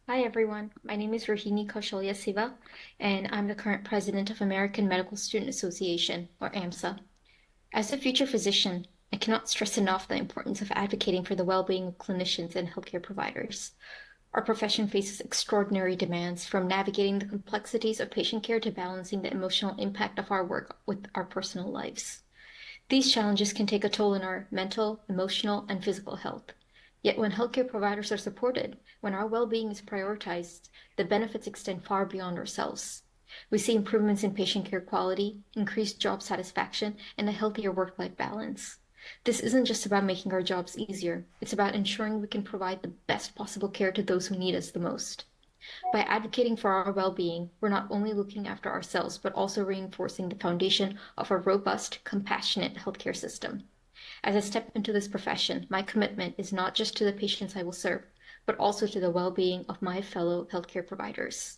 Hi everyone, my name is Rohini Kaushaliya-Siva, and I'm the current president of American Medical Student Association, or AMSA. As a future physician, I cannot stress enough the importance of advocating for the well-being of clinicians and healthcare providers. Our profession faces extraordinary demands, from navigating the complexities of patient care to balancing the emotional impact of our work with our personal lives. These challenges can take a toll on our mental, emotional, and physical health. Yet when healthcare providers are supported, when our well-being is prioritized, the benefits extend far beyond ourselves. We see improvements in patient care quality, increased job satisfaction, and a healthier work-life balance. This isn't just about making our jobs easier, it's about ensuring we can provide the best possible care to those who need us the most. By advocating for our well-being, we're not only looking after ourselves, but also reinforcing the foundation of a robust, compassionate healthcare system. As I step into this profession, my commitment is not just to the patients I will serve, but also to the well-being of my fellow healthcare providers.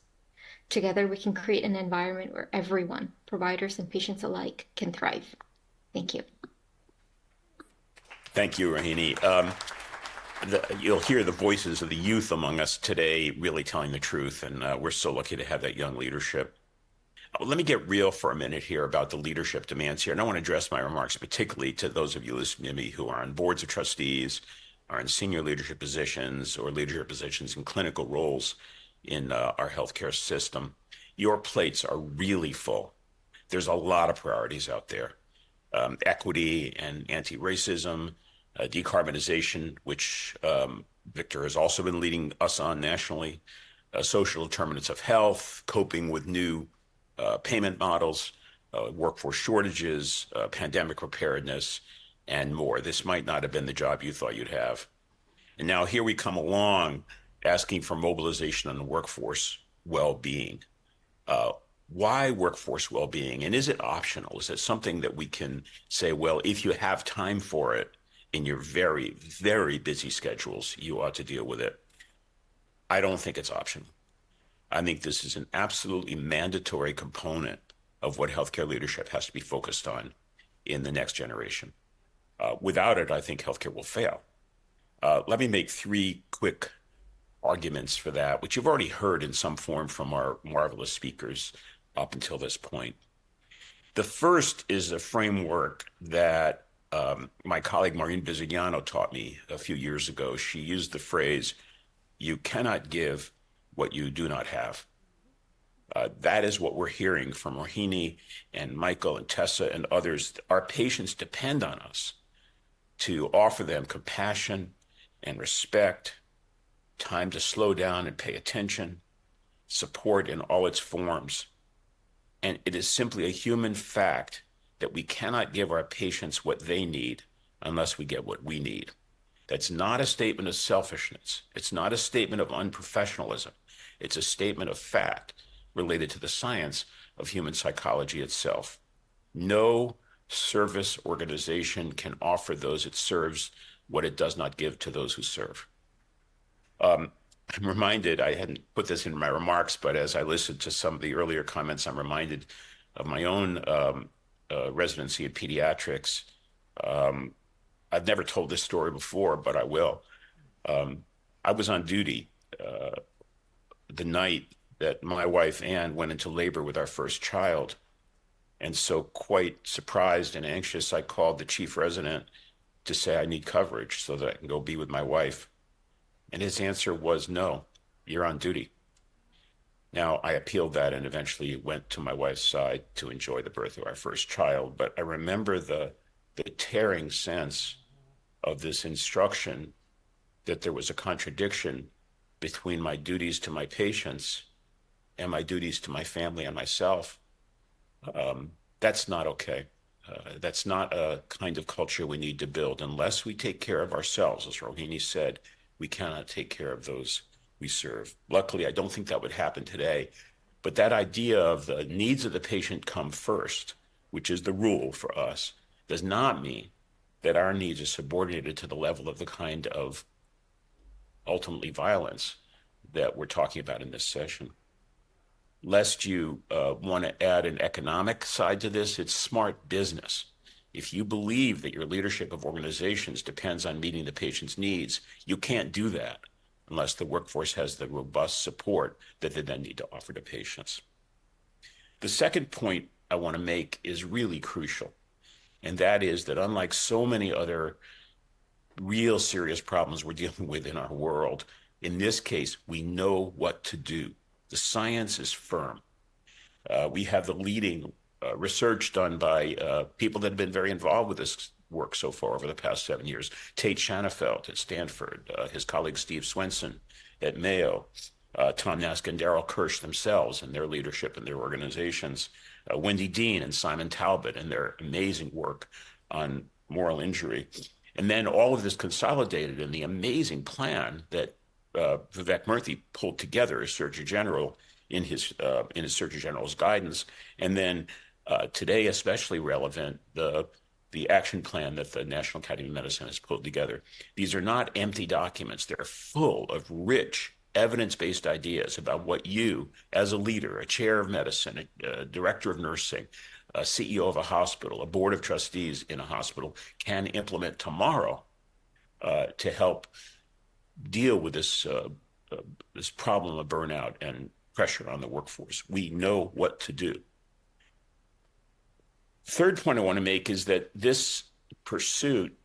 Together, we can create an environment where everyone, providers and patients alike, can thrive. Thank you. Thank you, Rahini. You'll hear the voices of the youth among us today really telling the truth, and we're so lucky to have that young leadership. Let me get real for a minute here about the leadership demands here. And I want to address my remarks particularly to those of you listening to me who are on boards of trustees, are in senior leadership positions, or leadership positions in clinical roles in our healthcare system. Your plates are really full. There's a lot of priorities out there. Equity and anti-racism, decarbonization, which Victor has also been leading us on nationally, social determinants of health, coping with new payment models, workforce shortages, pandemic preparedness, and more. This might not have been the job you thought you'd have. And now here we come along asking for mobilization on the workforce well-being. Why workforce well-being? And is it optional? Is it something that we can say, well, if you have time for it in your very, very busy schedules, you ought to deal with it? I don't think it's optional. I think this is an absolutely mandatory component of what healthcare leadership has to be focused on in the next generation. Without it, I think healthcare will fail. Let me make three quick arguments for that, which you've already heard in some form from our marvelous speakers up until this point. The first is a framework that my colleague Maureen Bisignano taught me a few years ago. She used the phrase, "You cannot give what you do not have." That is what we're hearing from Rohini and Michael and Tessa and others. Our patients depend on us to offer them compassion and respect, time to slow down and pay attention, support in all its forms. And it is simply a human fact that we cannot give our patients what they need unless we get what we need. That's not a statement of selfishness. It's not a statement of unprofessionalism. It's a statement of fact related to the science of human psychology itself. No service organization can offer those it serves what it does not give to those who serve. I'm reminded, I hadn't put this in my remarks, but as I listened to some of the earlier comments, I'm reminded of my own residency in pediatrics. I've never told this story before, but I will. I was on duty the night that my wife, Ann, went into labor with our first child. And so quite surprised and anxious, I called the chief resident to say I need coverage so that I can go be with my wife. And his answer was, "No, you're on duty." Now, I appealed that and eventually went to my wife's side to enjoy the birth of our first child. But I remember the tearing sense of this instruction that there was a contradiction between my duties to my patients and my duties to my family and myself. That's not okay. That's not a kind of culture we need to build. Unless we take care of ourselves, as Rohini said, we cannot take care of those we serve. Luckily, I don't think that would happen today. But that idea of the needs of the patient come first, which is the rule for us, does not mean that our needs are subordinated to the level of the kind of ultimately violence that we're talking about in this session. lest you want to add an economic side to this, it's smart business. If you believe that your leadership of organizations depends on meeting the patient's needs, you can't do that unless the workforce has the robust support that they then need to offer to patients. The second point I want to make is really crucial, and that is that unlike so many other real serious problems we're dealing with in our world, in this case, we know what to do. The science is firm. We have the leading research done by people that have been very involved with this work so far over the past 7 years. Tate Shanafelt at Stanford, his colleague Steve Swenson at Mayo, Tom Nask and Darrell Kirsch themselves and their leadership and their organizations, Wendy Dean and Simon Talbot and their amazing work on moral injury. And then all of this consolidated in the amazing plan that Vivek Murthy pulled together as Surgeon General in his Surgeon General's guidance, and then today especially relevant, the action plan that the National Academy of Medicine has pulled together. These are not empty documents. They're full of rich evidence-based ideas about what you, as a leader, a chair of medicine, a director of nursing, a CEO of a hospital, a board of trustees in a hospital, can implement tomorrow to help deal with this problem of burnout and pressure on the workforce. We know what to do. Third point I want to make is that this pursuit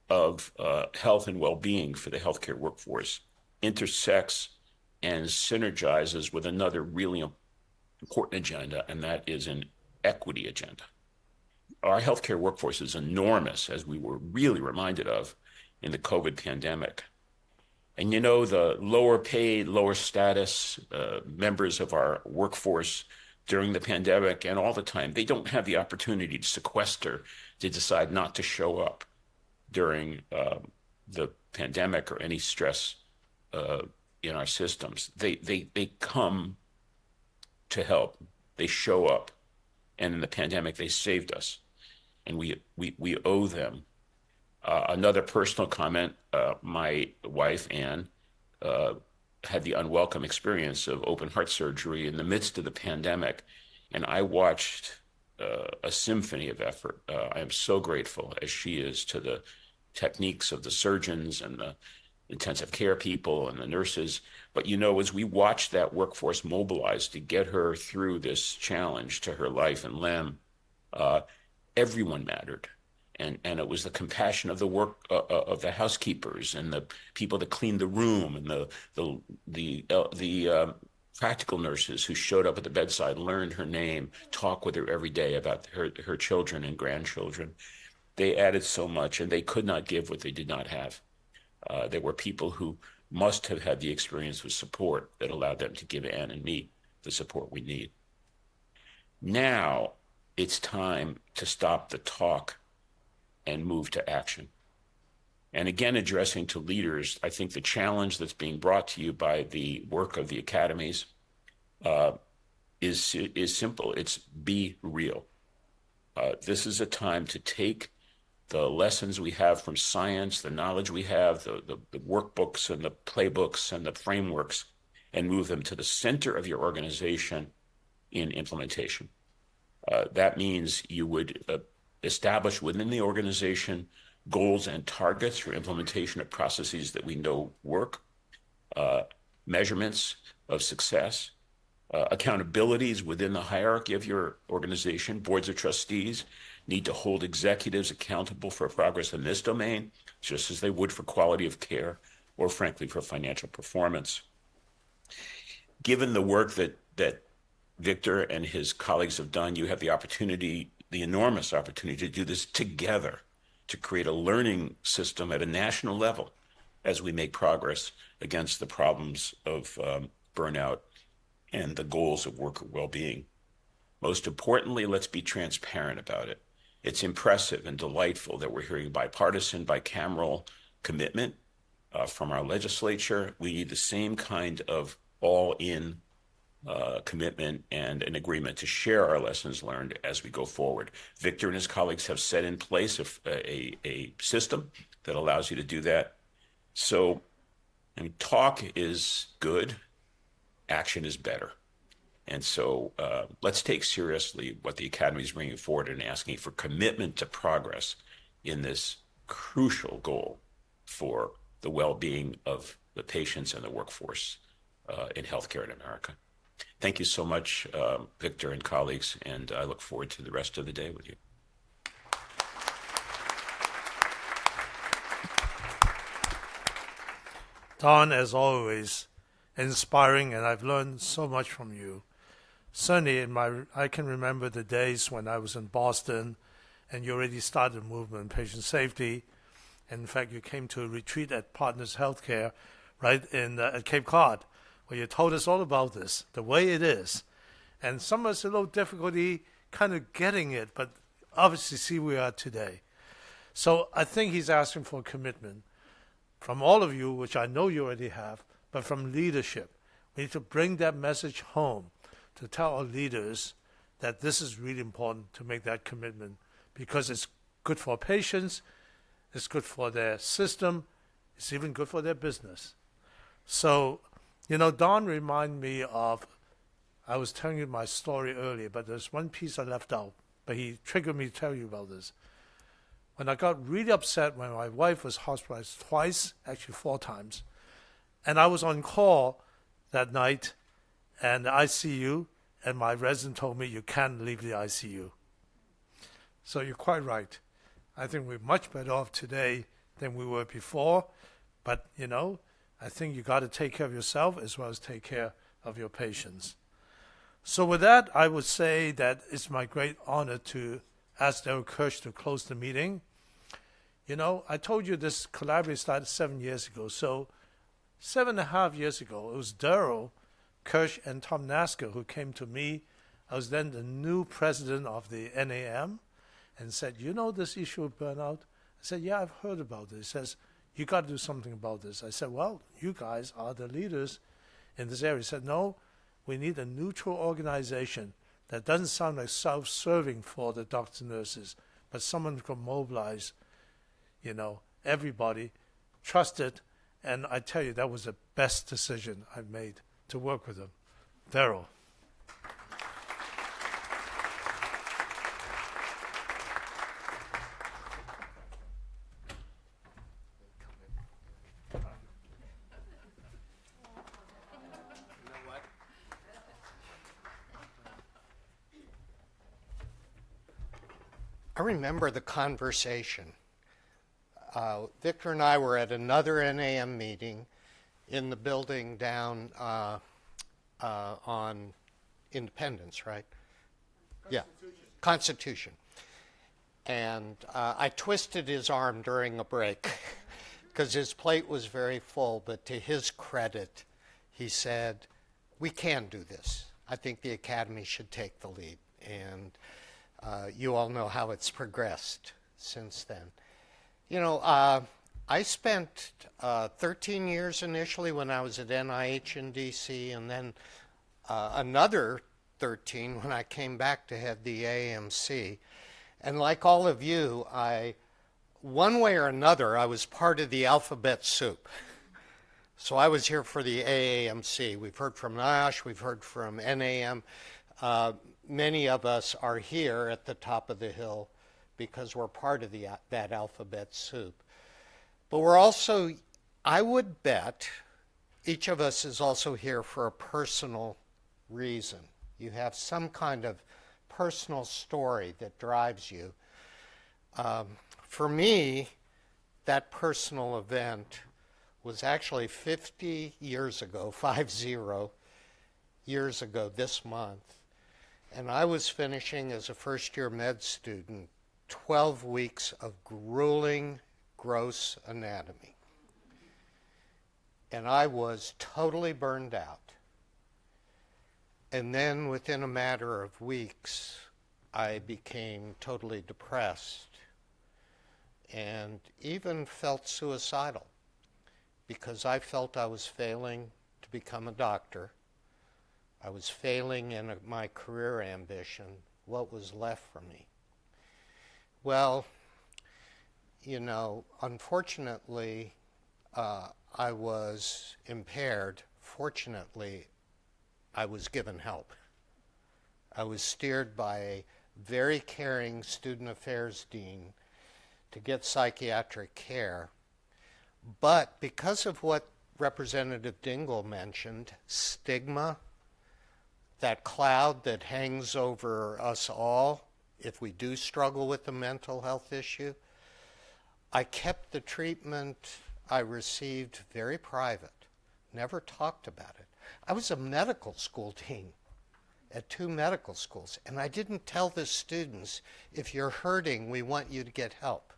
of health and well-being for the healthcare workforce intersects and synergizes with another really important agenda, and that is an equity agenda. Our healthcare workforce is enormous, as we were really reminded of in the COVID pandemic. And you know, the lower paid, lower status members of our workforce during the pandemic and all the time, they don't have the opportunity to sequester, to decide not to show up during the pandemic or any stress in our systems. They come to help. They show up. And in the pandemic, they saved us. And we owe them. Another personal comment, my wife, Ann, had the unwelcome experience of open heart surgery in the midst of the pandemic. And I watched a symphony of effort. I am so grateful, as she is, to the techniques of the surgeons and the intensive care people and the nurses. But you know, as we watched that workforce mobilize to get her through this challenge to her life and limb, everyone mattered. And it was the compassion of the work of the housekeepers and the people that cleaned the room and the practical nurses who showed up at the bedside, learned her name, talked with her every day about her children and grandchildren. They added so much, and they could not give what they did not have. There were people who must have had the experience with support that allowed them to give Ann and me the support we need. Now it's time to stop the talk and move to action. And again, addressing to leaders, I think the challenge that's being brought to you by the work of the academies is simple. It's be real. This is a time to take the lessons we have from science, the knowledge we have, the workbooks and the playbooks and the frameworks, and move them to the center of your organization in implementation. That means you would establish within the organization goals and targets for implementation of processes that we know work, measurements of success, accountabilities within the hierarchy of your organization. Boards of trustees need to hold executives accountable for progress in this domain, just as they would for quality of care or, frankly, for financial performance. Given the work that Victor and his colleagues have done, you have the opportunity, the enormous opportunity, to do this together, to create a learning system at a national level as we make progress against the problems of burnout and the goals of worker well-being. Most importantly, let's be transparent about it. It's impressive and delightful that we're hearing bipartisan, bicameral commitment from our legislature. We need the same kind of all-in commitment and an agreement to share our lessons learned as we go forward. Victor and his colleagues have set in place a system that allows you to do that. So, talk is good, action is better. And so let's take seriously what the Academy is bringing forward and asking for commitment to progress in this crucial goal for the well-being of the patients and the workforce in healthcare in America. Thank you so much, Victor and colleagues, and I look forward to the rest of the day with you. Don, as always, inspiring, and I've learned so much from you. Certainly, I can remember the days when I was in Boston, and you already started a movement in patient safety. And in fact, you came to a retreat at Partners Healthcare, right at Cape Cod, where you told us all about this, the way it is. And some of us had a little difficulty kind of getting it, but obviously see where we are today. So I think he's asking for a commitment from all of you, which I know you already have, but from leadership. We need to bring that message home to tell our leaders that this is really important to make that commitment, because it's good for patients, it's good for their system, it's even good for their business. So, Don reminded me of, I was telling you my story earlier, but there's one piece I left out, but he triggered me to tell you about this. When I got really upset when my wife was hospitalized twice, actually 4 times, and I was on call that night and the ICU, and my resident told me, you can't leave the ICU. So you're quite right. I think we're much better off today than we were before, but, I think you got to take care of yourself as well as take care of your patients. So with that, I would say that it's my great honor to ask Daryl Kirsch to close the meeting. I told you this collaboration started 7 years ago. So 7.5 years ago, it was Daryl Kirsch and Tom Nasker who came to me. I was then the new president of the NAM and said, this issue of burnout? I said, yeah, I've heard about it. He says, you got to do something about this. I said, well, you guys are the leaders in this area. He said, no, we need a neutral organization that doesn't sound like self-serving for the doctors and nurses, but someone who can mobilize, everybody, trust it. And I tell you, that was the best decision I've made to work with them. Daryl. I remember the conversation. Victor and I were at another NAM meeting in the building down on Independence, right? Yeah, Constitution. And I twisted his arm during a break because his plate was very full, but to his credit, he said, we can do this. I think the Academy should take the lead. And you all know how it's progressed since then. I spent 13 years initially when I was at NIH in DC, and then another 13 when I came back to head the AMC. And like all of you, one way or another, I was part of the alphabet soup. So I was here for the AAMC. We've heard from NIOSH, we've heard from NAM. Many of us are here at the top of the hill because we're part of that alphabet soup. But we're also, I would bet, each of us is also here for a personal reason. You have some kind of personal story that drives you. For me, that personal event was actually 50 years ago, 50 years ago this month. And I was finishing as a first-year med student 12 weeks of grueling, gross anatomy. And I was totally burned out. And then within a matter of weeks, I became totally depressed and even felt suicidal because I felt I was failing to become a doctor. I was failing in my career ambition. What was left for me? Well, unfortunately, I was impaired. Fortunately, I was given help. I was steered by a very caring student affairs dean to get psychiatric care. But because of what Representative Dingell mentioned, stigma, that cloud that hangs over us all if we do struggle with a mental health issue, I kept the treatment I received very private, never talked about it. I was a medical school dean at 2 medical schools, and I didn't tell the students, if you're hurting, we want you to get help.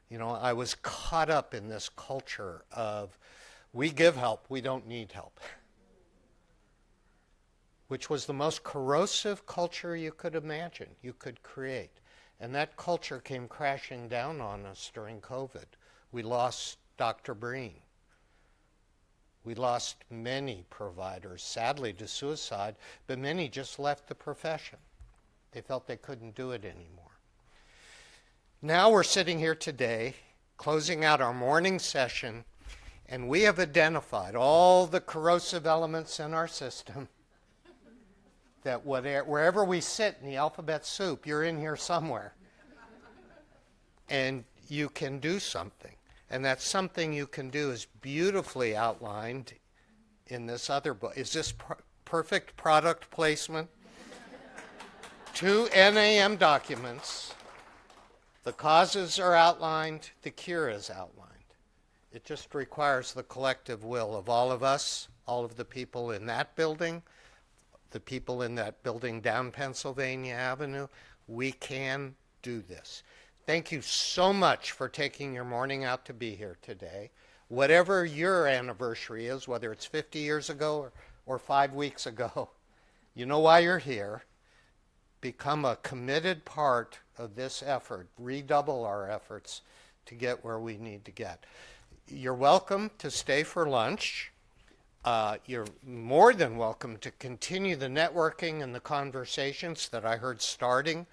You know, I was caught up in this culture of, we give help, we don't need help, which was the most corrosive culture you could imagine, you could create. And that culture came crashing down on us during COVID. We lost Dr. Breen. We lost many providers, sadly to suicide, but many just left the profession. They felt they couldn't do it anymore. Now we're sitting here today, closing out our morning session, and we have identified all the corrosive elements in our system that wherever we sit in the alphabet soup, you're in here somewhere. And you can do something. And that something you can do is beautifully outlined in this other book. Is this perfect product placement? 2 NAM documents. The causes are outlined, the cure is outlined. It just requires the collective will of all of us, all of the people in that building, the people in that building down Pennsylvania Avenue. We can do this. Thank you so much for taking your morning out to be here today. Whatever your anniversary is, whether it's 50 years ago or 5 weeks ago, you know why you're here. Become a committed part of this effort. Redouble our efforts to get where we need to get. You're welcome to stay for lunch. You're more than welcome to continue the networking and the conversations that I heard starting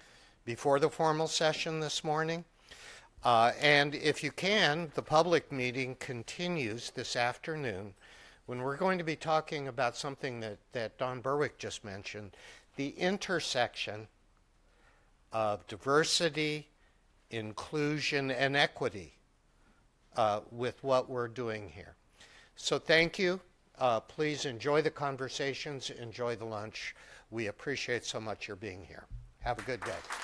before the formal session this morning. And if you can, the public meeting continues this afternoon when we're going to be talking about something that Don Berwick just mentioned, the intersection of diversity, inclusion, and equity with what we're doing here. So thank you. Please enjoy the conversations, enjoy the lunch. We appreciate so much your being here. Have a good day.